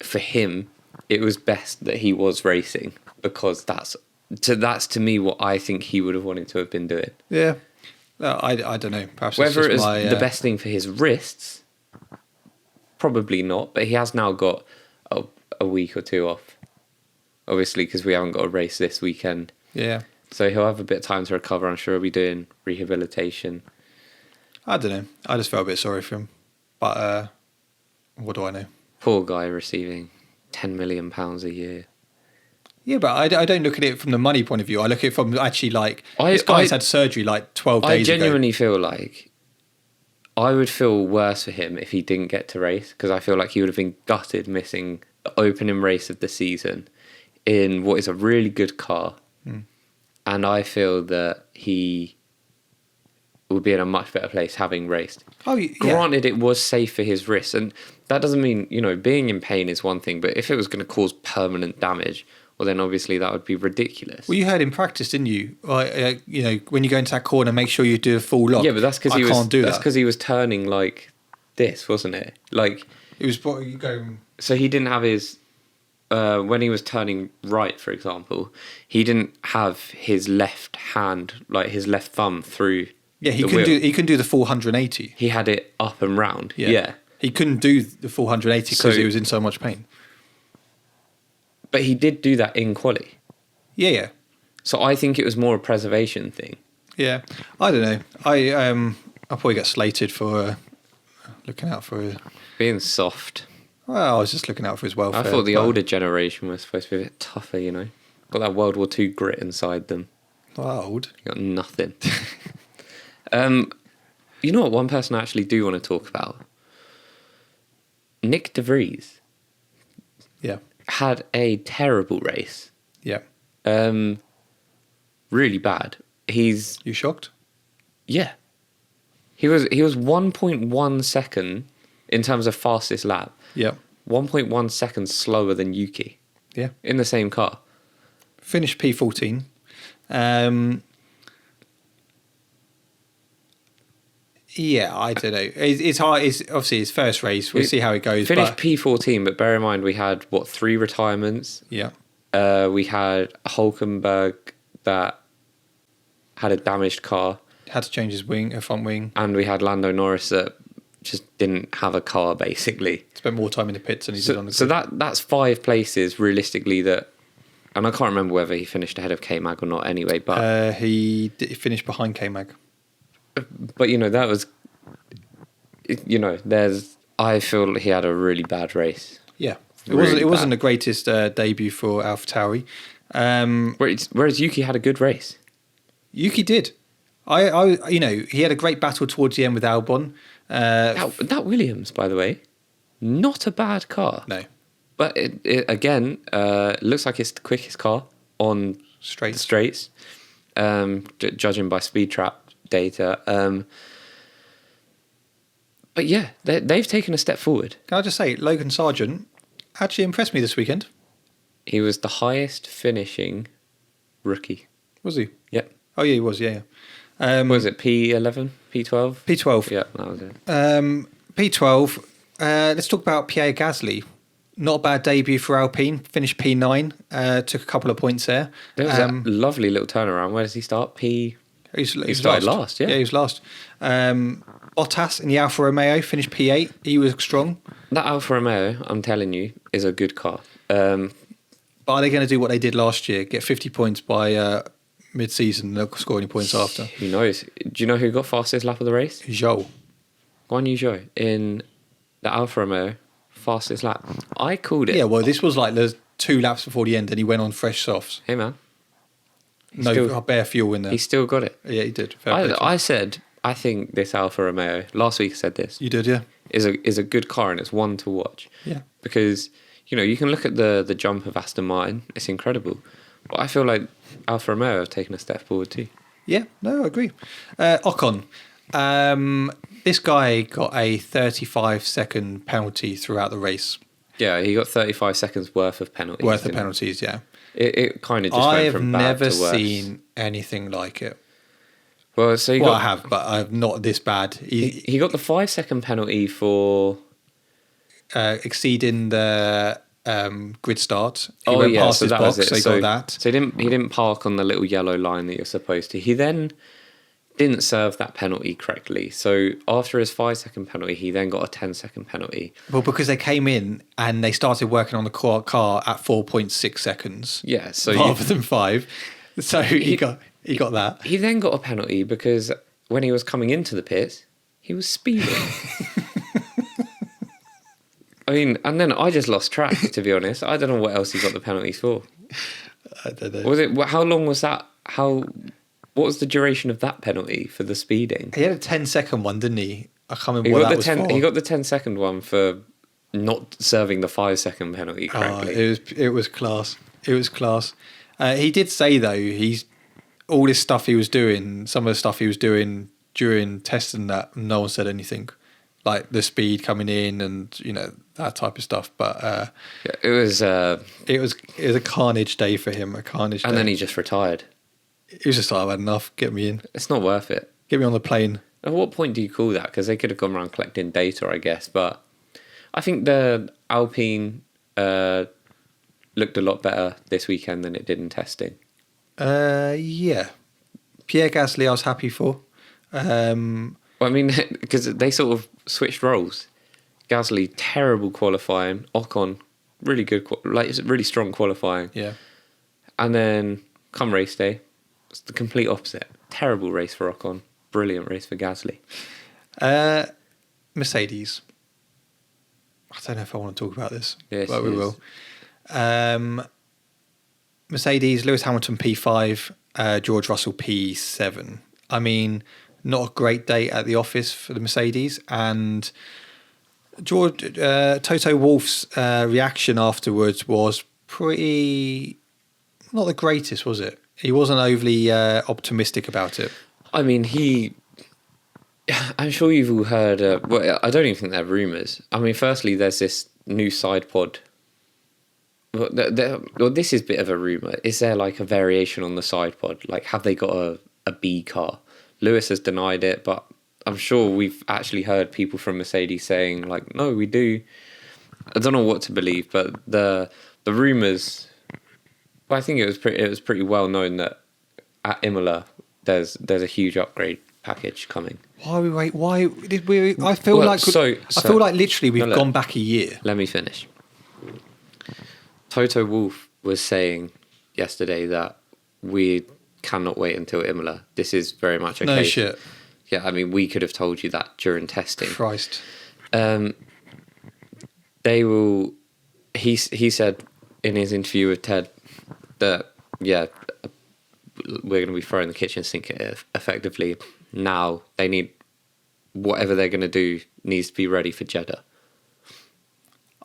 for him, it was best that he was racing because that's to me what I think he would have wanted to have been doing. Yeah, I don't know. Perhaps whether it was the best thing for his wrists, probably not. But he has now got a week or two off, obviously, because we haven't got a race this weekend. Yeah. So he'll have a bit of time to recover. I'm sure he'll be doing rehabilitation. I don't know. I just felt a bit sorry for him, but what do I know? Poor guy receiving £10 million a year. Yeah, but I don't look at it from the money point of view. I look at it from actually this guy's had surgery 12 days ago. I genuinely feel like I would feel worse for him if he didn't get to race, because I feel like he would have been gutted missing the opening race of the season in what is a really good car. And I feel that he would be in a much better place having raced. Oh, yeah. Granted, it was safe for his wrist, and that doesn't mean, being in pain is one thing, but if it was going to cause permanent damage, well, then obviously that would be ridiculous. Well, you heard him practice, didn't you? When you go into that corner, make sure you do a full lock. Yeah, but that's because that's because he was turning like this, wasn't it? Like it was you going. So he didn't have his when he was turning right, for example, he didn't have his left hand, like his left thumb through. Yeah, he couldn't do the full 180. He had it up and round. Yeah. He couldn't do the full 180 because he was in so much pain. But he did do that in quali. Yeah. So I think it was more a preservation thing. Yeah, I don't know. I'll probably get slated for looking out for being soft. Well, I was just looking out for his welfare. I thought the older generation was supposed to be a bit tougher, Got that World War II grit inside them. Old. You got nothing. You know what one person I actually do want to talk about? Nick de Vries. Yeah. Had a terrible race. Yeah. Really bad. You shocked? Yeah. He was 1.1 second in terms of fastest lap. Yeah. 1.1 seconds slower than Yuki. Yeah. In the same car. Finished P14. Yeah, I don't know. It's hard. It's obviously his first race. We'll see how it goes. Finished P14, but bear in mind we had 3 retirements. Yeah. We had Hulkenberg that had a damaged car. Had to change his front wing. And we had Lando Norris that just didn't have a car, basically. Spent more time in the pits than he did on the grid. So that's 5 places, realistically, that... And I can't remember whether he finished ahead of K-Mag or not anyway, but... He finished behind K-Mag. But, that was... I feel he had a really bad race. Yeah. It wasn't the greatest debut for AlphaTauri. Whereas Yuki had a good race. Yuki did. He had a great battle towards the end with Albon. That Williams, by the way, not a bad car. No. But it again, looks like it's the quickest car on straights. Judging by speed trap data. But yeah, they've taken a step forward. Can I just say, Logan Sargent actually impressed me this weekend. He was the highest finishing rookie. Was he? Yep. Oh yeah, he was. Yeah. What was it? P11, P12? P12. Yeah, that was it. P12. Let's talk about Pierre Gasly. Not a bad debut for Alpine. Finished P9. Took a couple of points there. There was a lovely little turnaround. Where does he start? He started last. Yeah, he was last. Bottas in the Alfa Romeo finished P8. He was strong. That Alfa Romeo, I'm telling you, is a good car. But are they going to do what they did last year? Get 50 points by mid-season? They'll score any points after. Who knows? Do you know who got fastest lap of the race? Zhou. Guan Yu Zhou in the Alfa Romeo fastest lap. I called it. Yeah, well, this was like the 2 laps before the end, and he went on fresh softs. Hey man, bare fuel in there. He still got it. Yeah, he did. I said I think this Alfa Romeo last week. I said this. You did, yeah. Is a good car and it's one to watch. Yeah. Because you can look at the jump of Aston Martin. It's incredible, but I feel like Alfa Romeo have taken a step forward too. Yeah, no, I agree. Ocon. This guy got a 35-second penalty throughout the race. Yeah, he got 35 seconds worth of penalties. Penalties, yeah. It kind of just went from bad to worse. I have never seen anything like it. Well, so I have, but I'm not this bad. He got the 5-second penalty for exceeding the grid start. He went past his box, so he got that. So he didn't park on the little yellow line that you're supposed to. He then didn't serve that penalty correctly. So after his 5-second penalty, he then got a 10-second penalty. Well, because they came in and they started working on the car at 4.6 seconds. Yeah, so rather than 5. So he got that. He then got a penalty because when he was coming into the pits, he was speeding. I mean, and then I just lost track, to be honest. I don't know what else he got the penalties for. I don't know. How long was that? What was the duration of that penalty for the speeding? He had a 10-second one, didn't he? I can't remember what that was for. He got the 10-second one for not serving the 5-second penalty correctly. It was class. It was class. He did say, though, all this stuff he was doing, some of the stuff he was doing during testing that no one said anything, like the speed coming in and that type of stuff. But Yeah, it was a carnage day for him, and then he just retired. He was just like, I've had enough, get me in. It's not worth it. Get me on the plane. At what point do you call that? Because they could have gone around collecting data, I guess. But I think the Alpine looked a lot better this weekend than it did in testing. Yeah. Pierre Gasly I was happy for. Well, I mean, because they sort of switched roles. Gasly, terrible qualifying. Ocon, really good, it's really strong qualifying. Yeah. And then come race day, it's the complete opposite. Terrible race for Ocon. Brilliant race for Gasly. Mercedes. I don't know if I want to talk about this, Yes, but we will. Mercedes, Lewis Hamilton P5, George Russell P7. I mean, not a great day at the office for the Mercedes. And Toto Wolff's reaction afterwards was pretty... not the greatest, was it? He wasn't overly optimistic about it. I mean, I'm sure you've all heard... well, I don't even think they're rumours. I mean, firstly, there's this new side pod. Well, this is a bit of a rumour. Is there like a variation on the side pod? Like, have they got a B car? Lewis has denied it, but I'm sure we've actually heard people from Mercedes saying, like, no, we do. I don't know what to believe, but the rumours... Well, I think it was pretty well known that at Imola there's a huge upgrade package coming. Why did we? I feel like literally we've gone back a year. Let me finish. Toto Wolff was saying yesterday that we cannot wait until Imola. This is very much a no case. Shit. Yeah, I mean, we could have told you that during testing. Christ. They will. He said in his interview with Ted that we're going to be throwing the kitchen sink at it effectively. Now they need whatever they're going to do needs to be ready for Jeddah.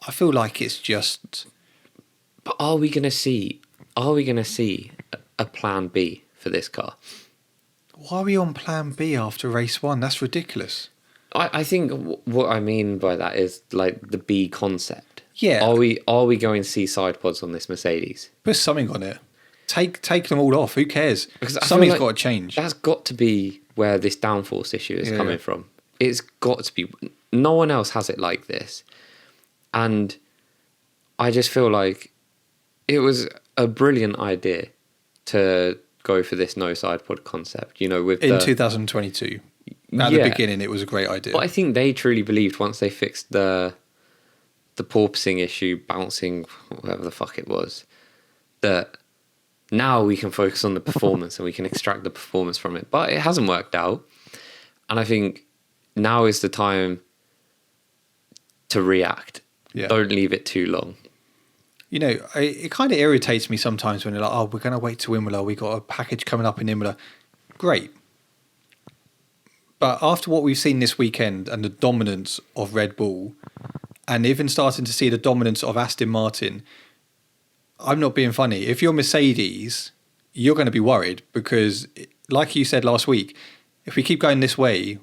I feel like it's just. But are we going to see a plan B for this car? Why are we on plan B after race one? That's ridiculous. I think what I mean by that is like the B concept. Yeah. Are we going to see side pods on this Mercedes? Put something on it. Take them all off. Who cares? Because something's got to change. That's got to be where this downforce issue is coming from. It's got to be. No one else has it like this. And I just feel like it was a brilliant idea to go for this no side pod concept. In 2022. At the beginning, it was a great idea. But I think they truly believed once they fixed the porpoising issue, bouncing, whatever the fuck it was, that now we can focus on the performance and we can extract the performance from it. But it hasn't worked out. And I think now is the time to react. Yeah. Don't leave it too long. It kind of irritates me sometimes when they're like, oh, we're going to wait to Imola. We got a package coming up in Imola. Great. But after what we've seen this weekend and the dominance of Red Bull, and even starting to see the dominance of Aston Martin, I'm not being funny. If you're Mercedes, you're going to be worried because, like you said last week, if we keep going this way,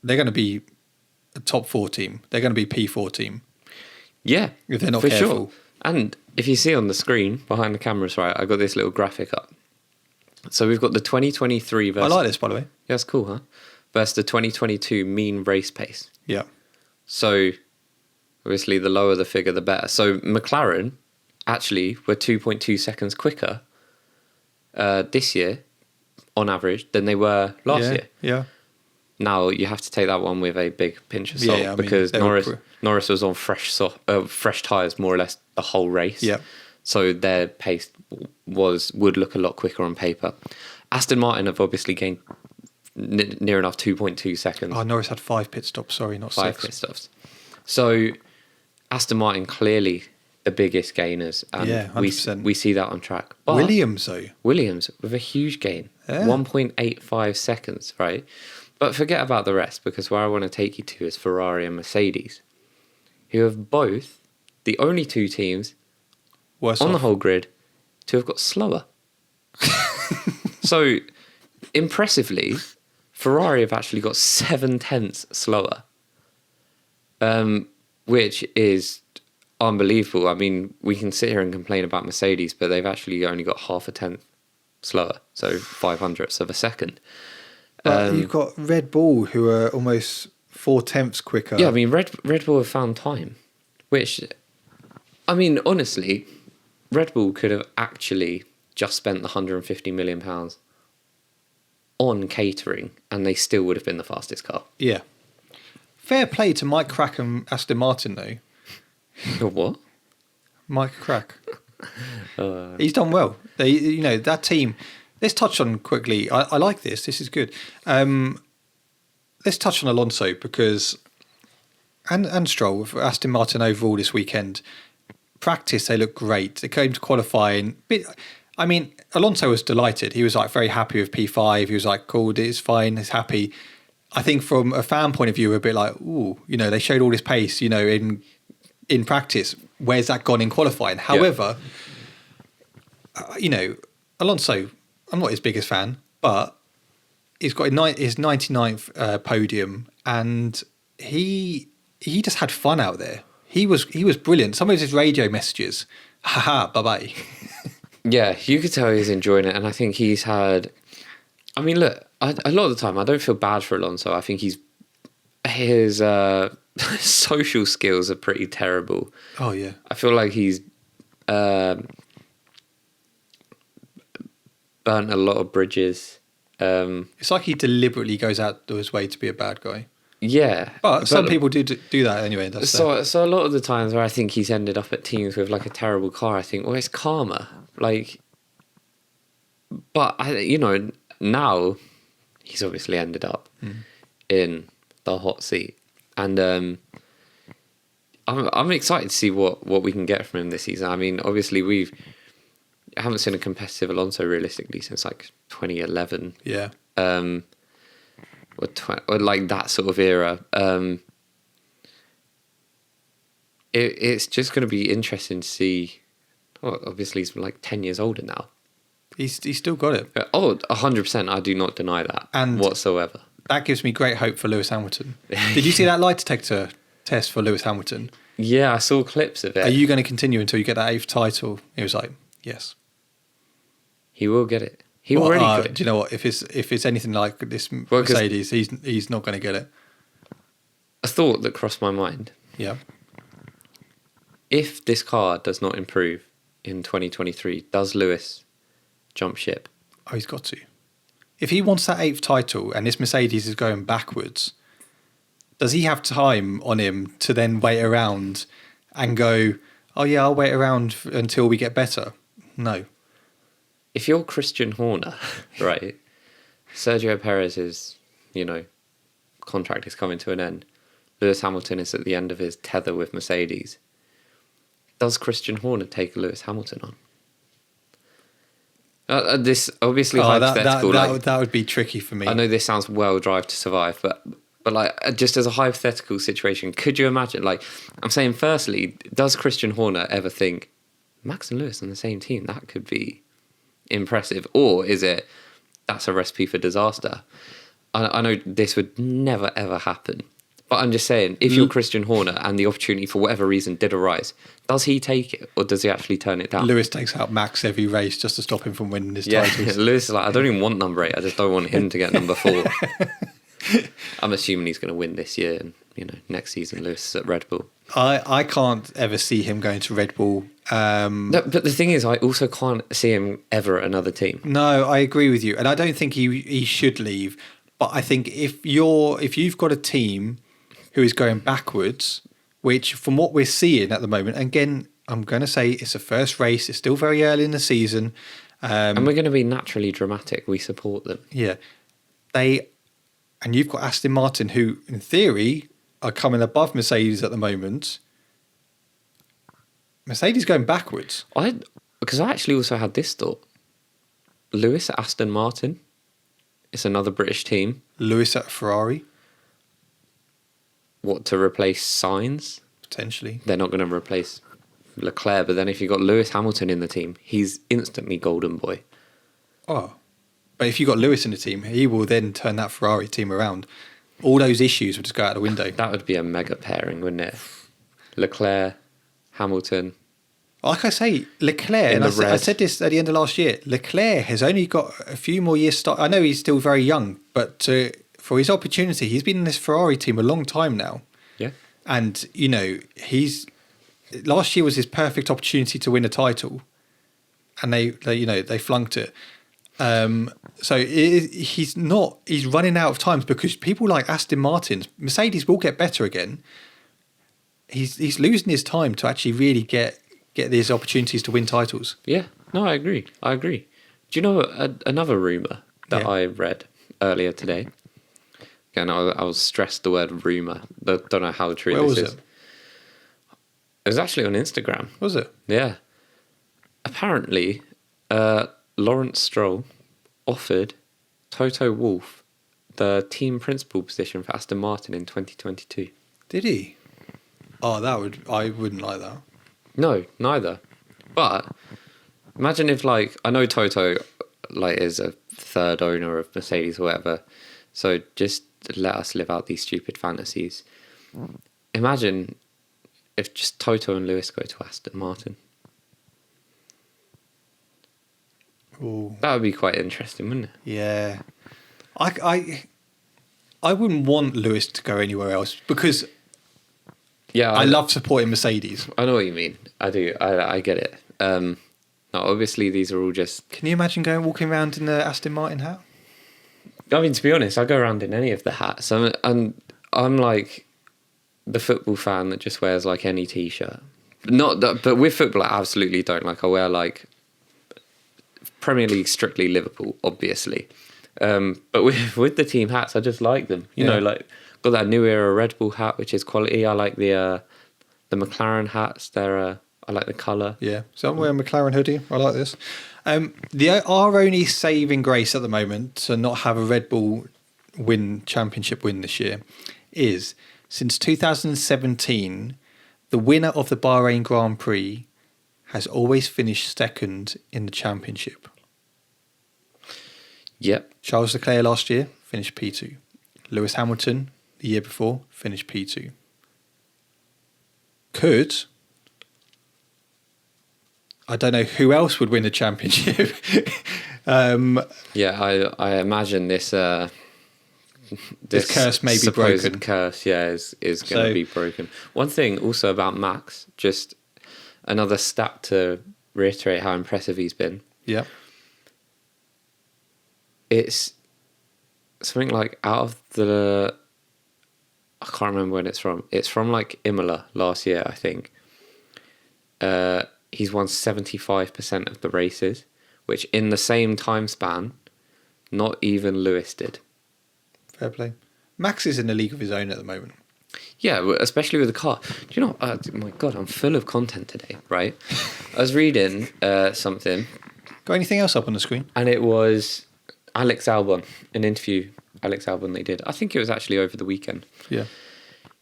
they're going to be a top 4 team. They're going to be P4 team. Yeah, if they're not careful. Sure. And if you see on the screen behind the cameras, right, I got this little graphic up. So we've got the 2023 versus... I like this, by the way. Yeah, it's cool, huh? Versus the 2022 mean race pace. Yeah. So obviously the lower the figure, the better. So McLaren actually were 2.2 seconds quicker this year on average than they were last year. Yeah. Now you have to take that one with a big pinch of salt because Norris was on fresh tyres more or less the whole race. Yeah. So their pace would look a lot quicker on paper. Aston Martin have obviously gained near enough 2.2 seconds. Oh, Norris had 5 pit stops. Sorry, not 6. 5 pit stops. So Aston Martin clearly the biggest gainers. And 100%. We see that on track. But Williams, though. Williams with a huge gain. Yeah. 1.85 seconds, right? But forget about the rest because where I want to take you to is Ferrari and Mercedes, who have both, the only 2 teams the whole grid to have got slower. So, impressively, Ferrari have actually got 7/10 slower, which is unbelievable. I mean, we can sit here and complain about Mercedes, but they've actually only got half a tenth slower, so 500ths of a second. But you've got Red Bull, who are almost 4/10 quicker. Yeah, I mean, Red Bull have found time, which, I mean, honestly, Red Bull could have actually just spent the £150 million on catering, and they still would have been the fastest car. Yeah. Fair play to Mike Crack and Aston Martin, though. What? Mike Crack. He's done well. They, that team. Let's touch on quickly. I like this. This is good. Let's touch on Alonso because, and Stroll for Aston Martin overall this weekend. Practice, they look great. They came to qualifying. I mean, Alonso was delighted. He was like very happy with P5. He was like, cool, it's fine, he's happy. I think from a fan point of view, we're a bit like, ooh, they showed all this pace, in practice. Where's that gone in qualifying? However, Alonso, I'm not his biggest fan, but he's got his 99th podium, and he just had fun out there. He was brilliant. Some of his radio messages, haha, bye-bye. Yeah, you could tell he's enjoying it, and I think he's had... I mean, look, a lot of the time, I don't feel bad for Alonso. I think his social skills are pretty terrible. Oh, yeah. I feel like he's burnt a lot of bridges. It's like he deliberately goes out of his way to be a bad guy. Yeah. But some people do that anyway. So a lot of the times where I think he's ended up at teams with like a terrible car, I think, well, it's karma. Like, but now he's obviously ended up in the hot seat, and I'm excited to see what we can get from him this season. I mean, obviously we haven't seen a competitive Alonso realistically since like 2011. Yeah. Or like that sort of era. It's just going to be interesting to see. Well, obviously he's like 10 years older now. He's still got it. 100%. I do not deny that whatsoever. That gives me great hope for Lewis Hamilton. Did you see that lie detector test for Lewis Hamilton? Yeah, I saw clips of it. Are you going to continue until you get that 8th title? He was like, yes. He will get it. He already could. Do you know what? If it's anything like this Mercedes, he's not going to get it. A thought that crossed my mind. Yeah. If this car does not improve in 2023, does Lewis jump ship? Oh, he's got to. If he wants that 8th title and this Mercedes is going backwards, does he have time on him to then wait around and go, oh yeah, I'll wait around until we get better? No. If you're Christian Horner, right, Sergio Perez's, contract is coming to an end. Lewis Hamilton is at the end of his tether with Mercedes. Does Christian Horner take Lewis Hamilton on? This obviously hypothetical. That would be tricky for me. I know this sounds well Drive to Survive, but like just as a hypothetical situation, could you imagine? Like, I'm saying, firstly, does Christian Horner ever think Max and Lewis on the same team? That could be impressive, or is it that's a recipe for disaster? I know this would never ever happen, but I'm just saying, if you're Christian Horner and the opportunity for whatever reason did arise, does he take it or does he actually turn it down? Lewis takes out Max every race just to stop him from winning his titles. Lewis is like, I don't even want number 8, I just don't want him to get number 4. I'm assuming he's going to win this year, and next season Lewis is at Red Bull. I can't ever see him going to Red Bull. No, but the thing is, I also can't see him ever at another team. No, I agree with you, and I don't think he should leave. But I think if you've got a team who is going backwards, which from what we're seeing at the moment, and again, I'm going to say it's a first race. It's still very early in the season, and we're going to be naturally dramatic. We support them. Yeah, and you've got Aston Martin, who in theory are coming above Mercedes at the moment. Mercedes going backwards. Because I actually also had this thought. Lewis at Aston Martin. It's another British team. Lewis at Ferrari. What, to replace Sainz? Potentially. They're not going to replace Leclerc, but then if you've got Lewis Hamilton in the team, he's instantly golden boy. Oh. But if you've got Lewis in the team, he will then turn that Ferrari team around. All those issues would just go out the window. That would be a mega pairing, wouldn't it? Leclerc, Hamilton. Like I say, Leclerc, and I said this at the end of last year, Leclerc has only got a few more years. I know he's still very young, but for his opportunity, he's been in this Ferrari team a long time now. Yeah. And, last year was his perfect opportunity to win a title. And they flunked it. So he's running out of times because people like Aston Martin, Mercedes will get better again. He's losing his time to actually really get these opportunities to win titles. Yeah, no, I agree. Do you know another rumour that I read earlier today? Again, I was stressed the word rumour. Don't know how true Where this was is. It was actually on Instagram. Was it? Yeah. Apparently, Lawrence Stroll offered Toto Wolff the team principal position for Aston Martin in 2022. Did he? Oh, I wouldn't like that. No, neither. But imagine if, I know Toto, is a third owner of Mercedes or whatever, so just let us live out these stupid fantasies. Imagine if just Toto and Lewis go to Aston Martin. Ooh. That would be quite interesting, wouldn't it? Yeah. I wouldn't want Lewis to go anywhere else because I love supporting Mercedes. I know what you mean. I do. I get it. No, obviously, these are all just... Can you imagine walking around in the Aston Martin hat? I mean, to be honest, I go around in any of the hats. I'm like the football fan that just wears any T-shirt. But with football, I absolutely don't. I wear Premier League, strictly Liverpool, obviously. But with the team hats, I just like them. You know, got that new era Red Bull hat, which is quality. I like the McLaren hats. I like the colour. Yeah, so I'm wearing a McLaren hoodie. I like this. Our only saving grace at the moment to not have a Red Bull championship win this year is since 2017, the winner of the Bahrain Grand Prix has always finished second in the championship. Yep. Charles Leclerc last year finished P2. Lewis Hamilton the year before finished P2. I don't know who else would win the championship. Yeah, I imagine this curse may be broken. Curse, is going to be broken. One thing also about Max, just another stat to reiterate how impressive he's been. Yeah. It's something out of the... I can't remember when it's from. It's from Imola last year, I think. He's won 75% of the races, which in the same time span, not even Lewis did. Fair play. Max is in a league of his own at the moment. Yeah, especially with the car. Do you know, my God, I'm full of content today, right? I was reading something. Got anything else up on the screen? And it was Alex Albon, an interview Alex Albon they did. I think it was actually over the weekend. Yeah.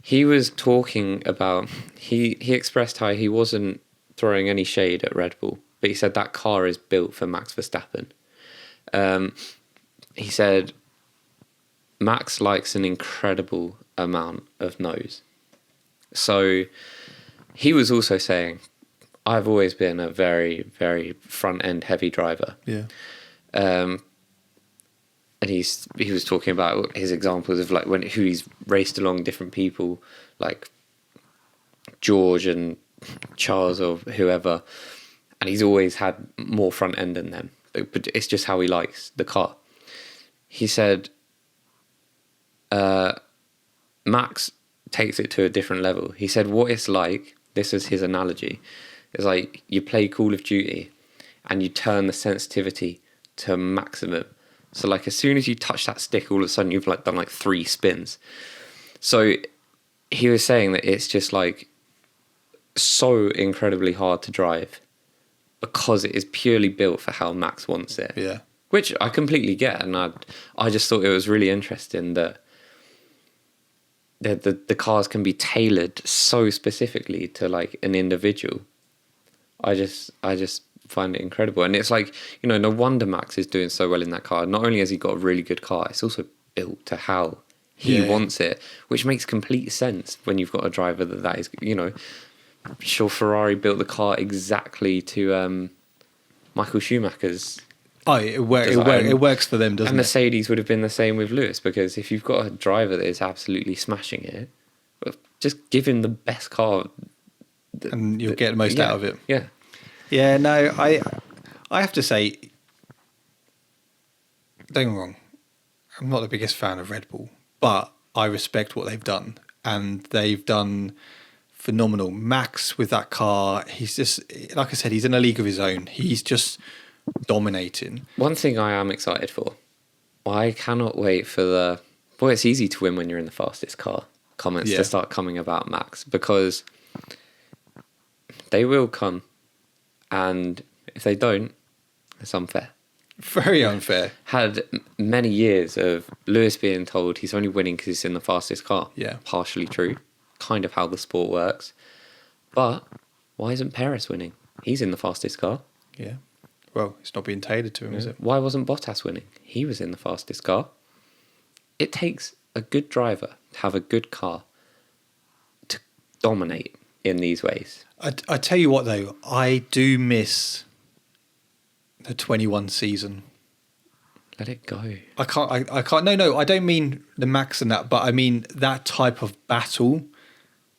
He was talking about, he expressed how he wasn't throwing any shade at Red Bull, but he said that car is built for Max Verstappen. He said Max likes an incredible amount of nose. So he was also saying, I've always been a very, very front-end heavy driver. Yeah. And he was talking about his examples of who he's raced along different people, like George and Charles or whoever, and he's always had more front end than them. But it's just how he likes the car. He said, Max takes it to a different level. He said, what it's like, this is his analogy, is you play Call of Duty and you turn the sensitivity to maximum. So as soon as you touch that stick, all of a sudden you've done 3 spins. So he was saying that it's just so incredibly hard to drive because it is purely built for how Max wants it. Yeah. Which I completely get, and I just thought it was really interesting that the cars can be tailored so specifically to an individual. I just find it incredible. And it's like, no wonder Max is doing so well in that car. Not only has he got a really good car, it's also built to how he wants it, which makes complete sense when you've got a driver that is, sure, Ferrari built the car exactly to Michael Schumacher's. Oh, it works for them, doesn't it? And Mercedes would have been the same with Lewis, because if you've got a driver that is absolutely smashing it, well, just give him the best car. And you'll get the most out of it. Yeah. Yeah, no, I have to say, don't get me wrong, I'm not the biggest fan of Red Bull, but I respect what they've done. And they've done phenomenal. Max with that car, he's just, like I said, he's in a league of his own. He's just dominating. One thing I am excited for, I cannot wait for it's easy to win when you're in the fastest car comments to start coming about Max, because they will come, and if they don't, it's unfair. Very unfair. Had many years of Lewis being told he's only winning because he's in the fastest car. Yeah. Partially true. Kind of how the sport works. But why isn't Perez winning? He's in the fastest car. Yeah. Well, it's not being tailored to him, is it? Why wasn't Bottas winning? He was in the fastest car. It takes a good driver to have a good car to dominate in these ways. I tell you what, though, I do miss the 21 season. Let it go. I can't. No, I don't mean the Max and that, but I mean that type of battle,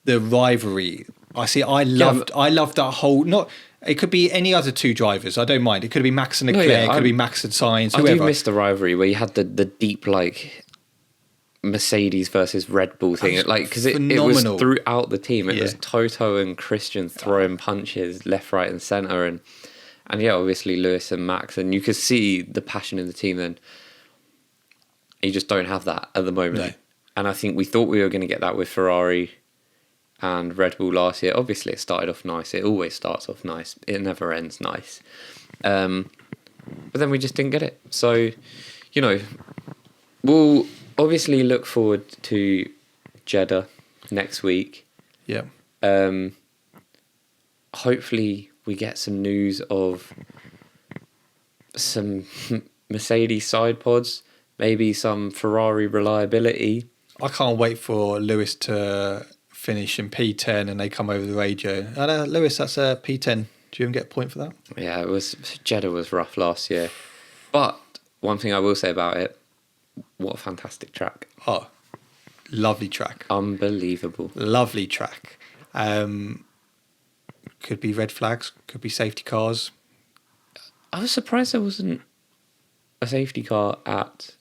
the rivalry. I loved that whole. Not. It could be any other two drivers. I don't mind. It could be Max and Leclerc. It could be Max and Sainz. Whoever. I do miss the rivalry where you had the deep Mercedes versus Red Bull thing, because it was throughout the team. It was Toto and Christian throwing punches left, right, and centre, and obviously Lewis and Max, and you could see the passion in the team. Then you just don't have that at the moment, no. And I think we thought we were going to get that with Ferrari and Red Bull last year. Obviously, it started off nice. It always starts off nice. It never ends nice. But then we just didn't get it. So, we'll obviously look forward to Jeddah next week. Yeah. Hopefully we get some news of some Mercedes side pods, maybe some Ferrari reliability. I can't wait for Lewis to finish in P10 and they come over the radio. Lewis, that's a P10. Do you even get a point for that? Yeah, Jeddah was rough last year. But one thing I will say about it, what a fantastic track. Oh, lovely track. Unbelievable. Lovely track. Could be red flags, could be safety cars. I was surprised there wasn't a safety car at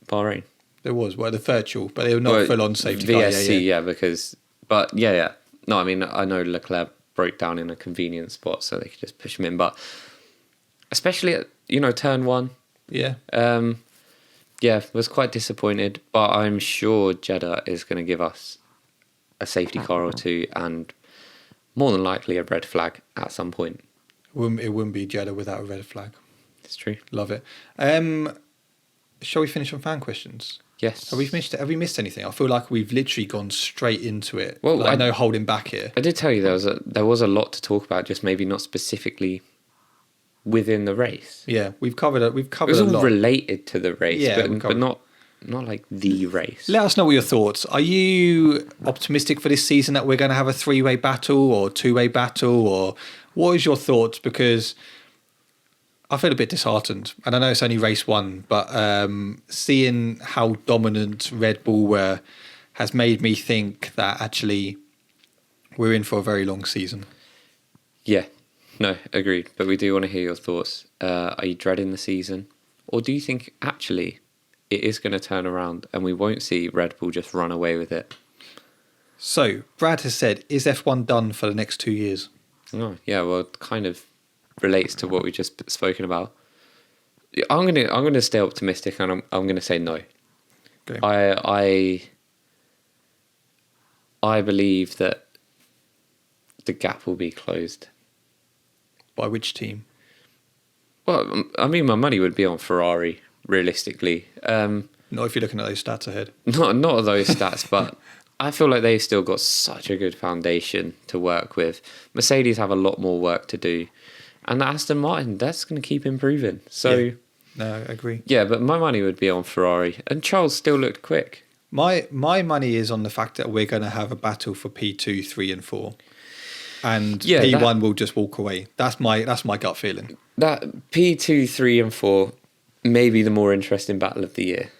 Bahrain. There was, the virtual, but they were not full-on safety car. VSC, but no, I mean, I know Leclerc broke down in a convenient spot, so they could just push him in, but especially at, turn one. Yeah. Was quite disappointed, but I'm sure Jeddah is going to give us a safety car or two, and more than likely a red flag at some point. It wouldn't be Jeddah without a red flag. It's true. Love it. Shall we finish on fan questions? Yes. Have we missed anything? I feel like we've literally gone straight into it. Well, I know holding back here. I did tell you there was a lot to talk about, just maybe not specifically within the race. Yeah, we've covered it. It was all related to the race, but not like the race. Let us know what your thoughts. Are you optimistic for this season that we're going to have a 3-way battle or 2-way battle, or what is your thoughts? Because I feel a bit disheartened, and I know it's only race one, but seeing how dominant Red Bull were has made me think that actually we're in for a very long season. Yeah, no, agreed. But we do want to hear your thoughts. Are you dreading the season, or do you think actually it is going to turn around and we won't see Red Bull just run away with it? So Brad has said, is F1 done for the next 2 years? Oh, yeah, well, it kind of relates to what we just spoken about. I'm gonna stay optimistic, and I'm gonna say no. Okay. I believe that the gap will be closed. By which team? Well, I mean, my money would be on Ferrari, realistically. Not if you're looking at those stats ahead. Not those stats, but I feel like they've still got such a good foundation to work with. Mercedes have a lot more work to do. And Aston Martin, that's going to keep improving. So, Yeah. No, I agree. yeah, but my money would be on Ferrari. And Charles still looked quick. My money is on the fact that we're going to have a battle for P2, 3, and 4, and Yeah, P1 will just walk away. That's my gut feeling. That P2, 3, and 4 may be the more interesting battle of the year.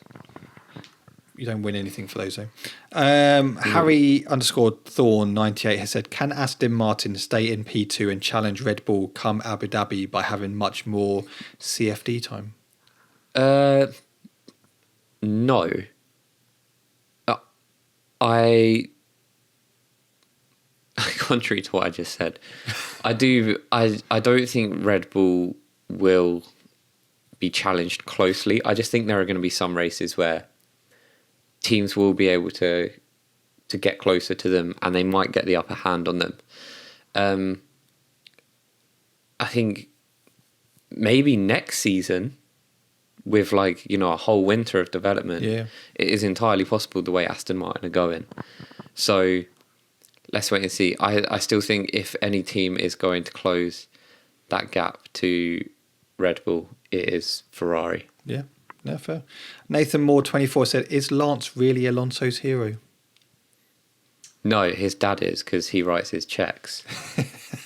You don't win anything for those though. Harry_Thorn98 has said, can Aston Martin stay in P2 and challenge Red Bull come Abu Dhabi by having much more CFD time? No. I contrary to what I just said, I don't think Red Bull will be challenged closely. I just think there are going to be some races where teams will be able to get closer to them and they might get the upper hand on them. I think maybe next season, with like, you know, a whole winter of development, Yeah. it is entirely possible the way Aston Martin are going. So let's wait and see. I still think if any team is going to close that gap to Red Bull, it is Ferrari. Yeah, no, fair. Nathan Moore 24 said, is Lance really Alonso's hero? No, his dad is, because he writes his checks.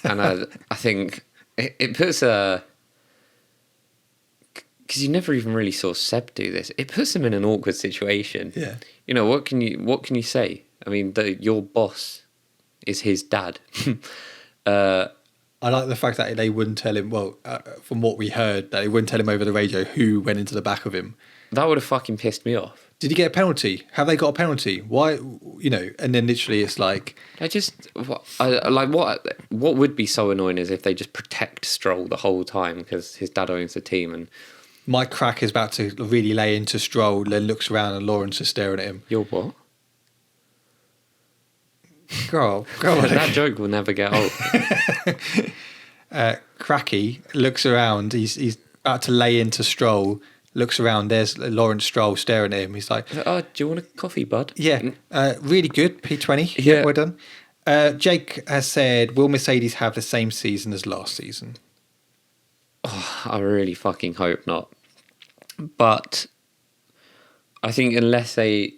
And I think it puts a... Because you never even really saw Seb do this. It puts him in an awkward situation. Yeah. You know, what can you say? I mean, your boss is his dad. I like the fact that they wouldn't tell him, well, from what we heard, that they wouldn't tell him over the radio who went into the back of him. That would have fucking pissed me off. Did he get a penalty? Have they got a penalty? Why, you know, and then literally it's like... What would be so annoying is if they just protect Stroll the whole time because his dad owns the team and... Mike Crack is about to really lay into Stroll, then looks around and Lawrence is staring at him. You're what? Go on. That joke will never get old. Cracky looks around, he's about to lay into Stroll, looks around, there's Lawrence Stroll staring at him. He's like, oh, do you want a coffee, bud? Yeah, really good, P20. Yeah. Well done. Jake has said, will Mercedes have the same season as last season? Oh, I really fucking hope not. But I think unless they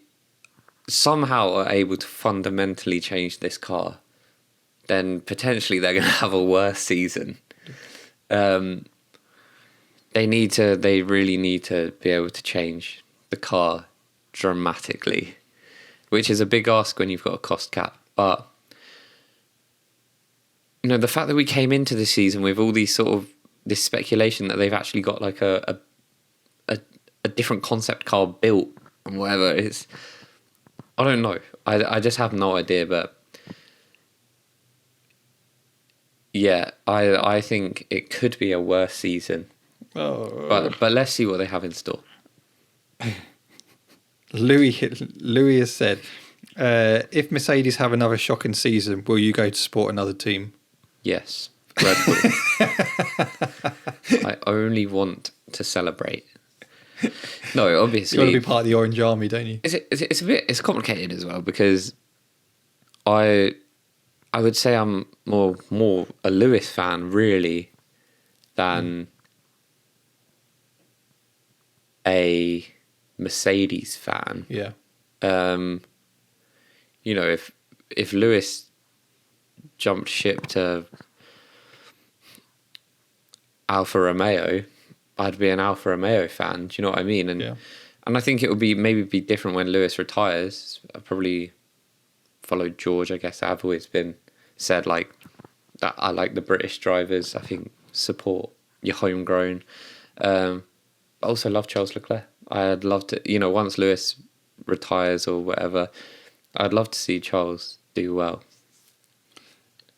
somehow are able to fundamentally change this car, then potentially they're going to have a worse season. They really need to be able to change the car dramatically, which is a big ask when you've got a cost cap. But, you know, the fact that we came into the season with all these sort of this speculation that they've actually got like a different concept car built and whatever, it's, I don't know. I just have no idea, but yeah, I think it could be a worse season. Oh. But let's see what they have in store. Louis has said, if Mercedes have another shocking season, will you go to support another team? Yes, Red Bull. I only want to celebrate. No, obviously. You want to be part of the Orange Army, don't you? It's complicated as well because I would say I'm more a Lewis fan really than a Mercedes fan. Yeah. You know, if Lewis jumped ship to Alfa Romeo, I'd be an Alfa Romeo fan. Do you know what I mean? And and I think it would be different when Lewis retires. I probably followed George. I guess I've always been said like that. I like the British drivers. I think support your homegrown. I also love Charles Leclerc. I'd love to, you know, once Lewis retires or whatever, I'd love to see Charles do well.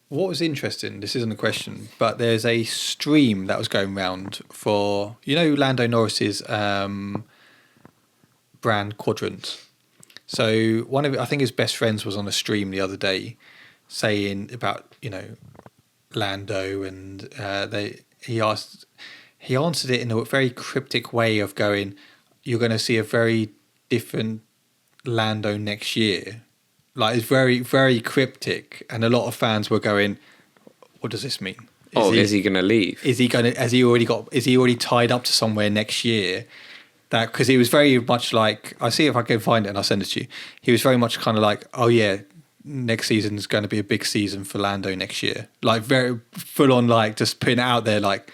What was interesting, this isn't a question, but there's a stream that was going around for, you know, Lando Norris's brand Quadrant. So one of, I think his best friends was on a stream the other day saying about, you know, Lando, and he answered it in a very cryptic way of going, you're going to see a very different Lando next year. Like, it's very, very cryptic, and a lot of fans were going, what does this mean? Is he going to leave? Is he already tied up to somewhere next year? That because he was very much like, I'll see if I can find it and I'll send it to you. He was very much kind of like, oh yeah, next season is going to be a big season for Lando next year. Like very full on, like just putting it out there. Like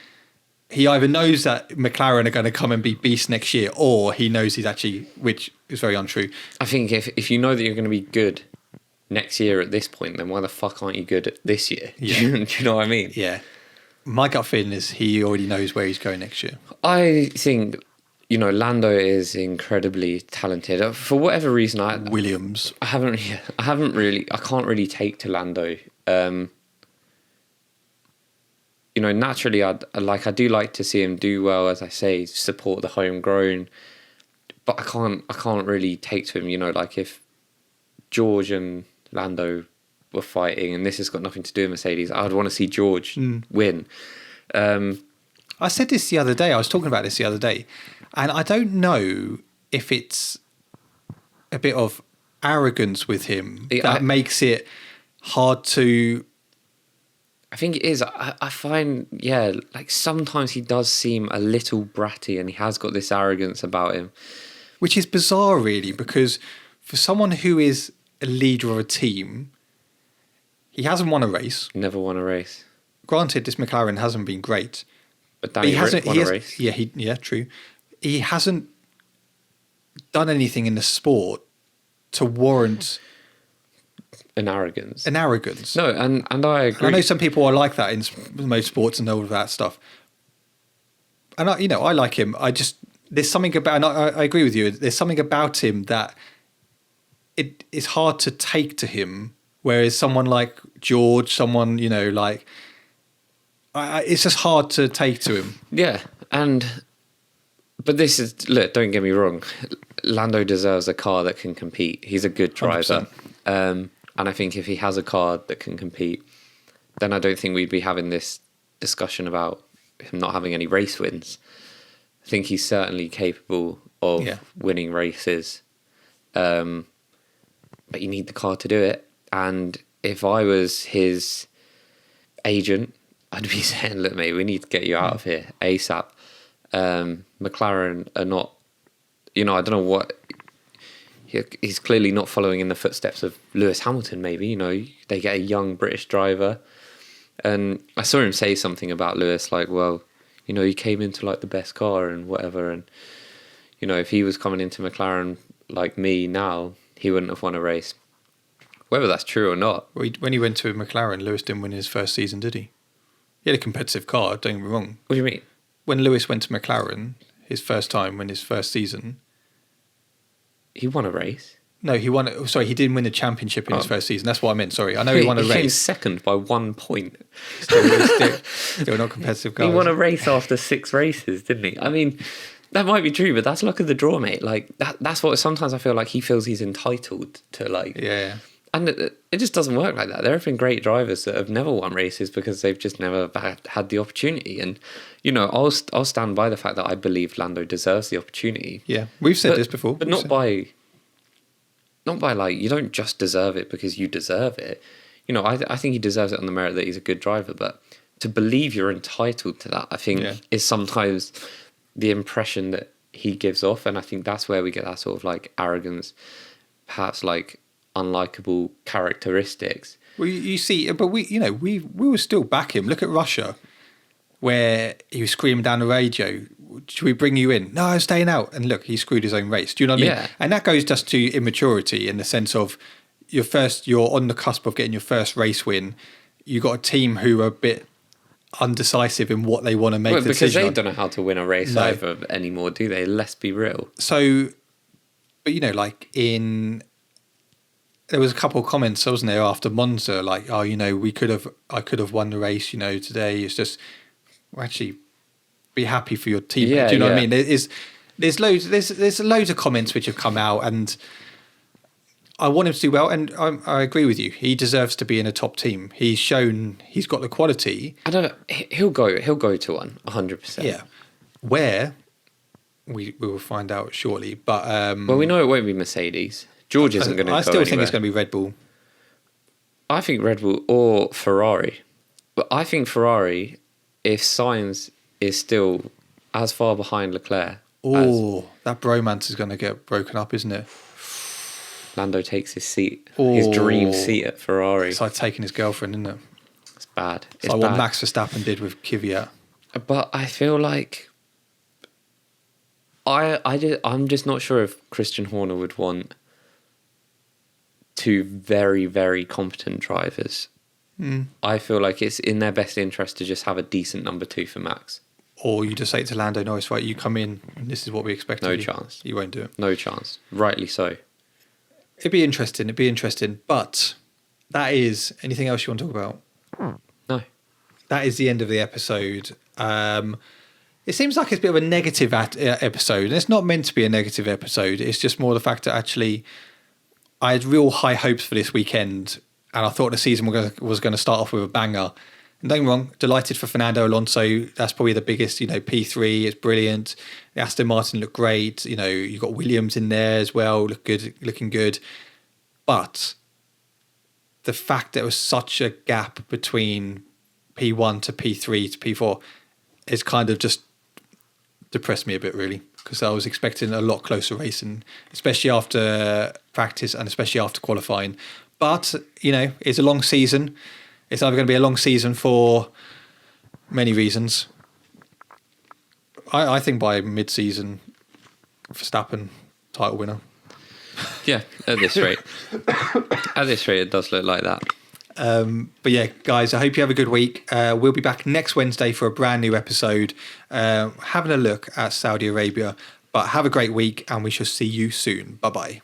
he either knows that McLaren are going to come and be beasts next year, or he knows he's actually, which is very untrue. I think if you know that you're going to be good next year at this point, then why the fuck aren't you good at this year? Yeah. Do you know what I mean? Yeah. My gut feeling is he already knows where he's going next year. I think, Lando is incredibly talented. For whatever reason, I can't really take to Lando. Naturally, I do like to see him do well, as I say, support the homegrown. But I can't really take to him. Like if George and Lando were fighting, and this has got nothing to do with Mercedes, I'd want to see George win. I said this the other day. I was talking about this the other day, and I don't know if it's a bit of arrogance with him that makes it hard to. I think it is. I find, like sometimes he does seem a little bratty, and he has got this arrogance about him, which is bizarre, really, because for someone who is a leader of a team, he hasn't won a race. Never won a race. Granted, this McLaren hasn't been great. But Danny Rick won a race. Yeah, true. He hasn't done anything in the sport to warrant an arrogance. No, and I agree. And I know some people are like that in most sports and all of that stuff. And I like him. There's something about, and I agree with you. There's something about him that it is hard to take to him. Whereas someone like George, it's just hard to take to him. Yeah, but this is, look, don't get me wrong, Lando deserves a car that can compete. He's a good driver. And I think if he has a car that can compete, then I don't think we'd be having this discussion about him not having any race wins. I think he's certainly capable of winning races. But you need the car to do it. And if I was his agent, I'd be saying, look, mate, we need to get you out of here ASAP. McLaren are not, I don't know what, he's clearly not following in the footsteps of Lewis Hamilton, maybe. They get a young British driver. And I saw him say something about Lewis, like, well, he came into like the best car and whatever. And, if he was coming into McLaren like me now, he wouldn't have won a race. Whether that's true or not. When he went to McLaren, Lewis didn't win his first season, did he? He had a competitive car, don't get me wrong. What do you mean? When Lewis went to McLaren, his first time, his first season... He won a race? No, he didn't win a championship in his first season. That's what I meant, sorry. I know he won a race. He came second by 1 point. Still not competitive cars. He won a race after 6 races, didn't he? I mean, that might be true, but that's luck of the draw, mate. Like, that's what sometimes I feel like he feels he's entitled to, like... Yeah. And it just doesn't work like that. There have been great drivers that have never won races because they've just never had the opportunity. And, I'll stand by the fact that I believe Lando deserves the opportunity. Yeah, we've said this before. But not by like, you don't just deserve it because you deserve it. I think he deserves it on the merit that he's a good driver. But to believe you're entitled to that, I think, is sometimes the impression that he gives off. And I think that's where we get that sort of like arrogance, perhaps like unlikable characteristics. Well, you see, but we will still back him. Look at Russia, where he was screaming down the radio, should we bring you in? No, I'm staying out. And look, he screwed his own race. Do you know what I mean? And that goes just to immaturity in the sense of you're on the cusp of getting your first race win. You got a team who are a bit undecisive in what they want to make the because decision they on. don't know how to win a race either anymore, do they? Let's be real. So, but like there was a couple of comments, wasn't there, after Monza, like, oh, I could have won the race, today. It's just, well, actually, be happy for your team. Yeah, do you know what I mean? There's loads of comments which have come out, and I want him to do well, and I agree with you. He deserves to be in a top team. He's shown he's got the quality. I don't know. He'll go to one, 100%. Yeah. Where we will find out shortly, but well, we know it won't be Mercedes. George isn't going to go I still think anywhere. it's going to be Red Bull. I think Red Bull or Ferrari. But I think Ferrari, if Sainz is still as far behind Leclerc, Oh, that bromance is going to get broken up, isn't it? Lando takes his seat, his dream seat at Ferrari. It's like taking his girlfriend, isn't it? It's bad. It's like what Max Verstappen did with Kvyat. But I feel like I'm just not sure if Christian Horner would want two very, very competent drivers. I feel like it's in their best interest to just have a decent number 2 for Max. Or you just say to Lando Norris, right, you come in and this is what we expect of you. No chance. You won't do it. No chance. Rightly so. It'd be interesting. But that is... Anything else you want to talk about? No. That is the end of the episode. It seems like it's a bit of a negative episode. And it's not meant to be a negative episode. It's just more the fact that actually I had real high hopes for this weekend. And I thought the season was going to start off with a banger. And don't get me wrong, delighted for Fernando Alonso. That's probably the biggest, P3. It's brilliant. The Aston Martin looked great. You've got Williams in there as well, looking good. But the fact that there was such a gap between P1 to P3 to P4 is kind of just depressed me a bit, really, because I was expecting a lot closer racing, especially after practice and especially after qualifying. But, it's a long season. It's either going to be a long season for many reasons. I think by mid-season, Verstappen, title winner. Yeah, at this rate. It does look like that. But yeah, guys, I hope you have a good week. We'll be back next Wednesday for a brand new episode, having a look at Saudi Arabia. But have a great week, and we shall see you soon. Bye-bye.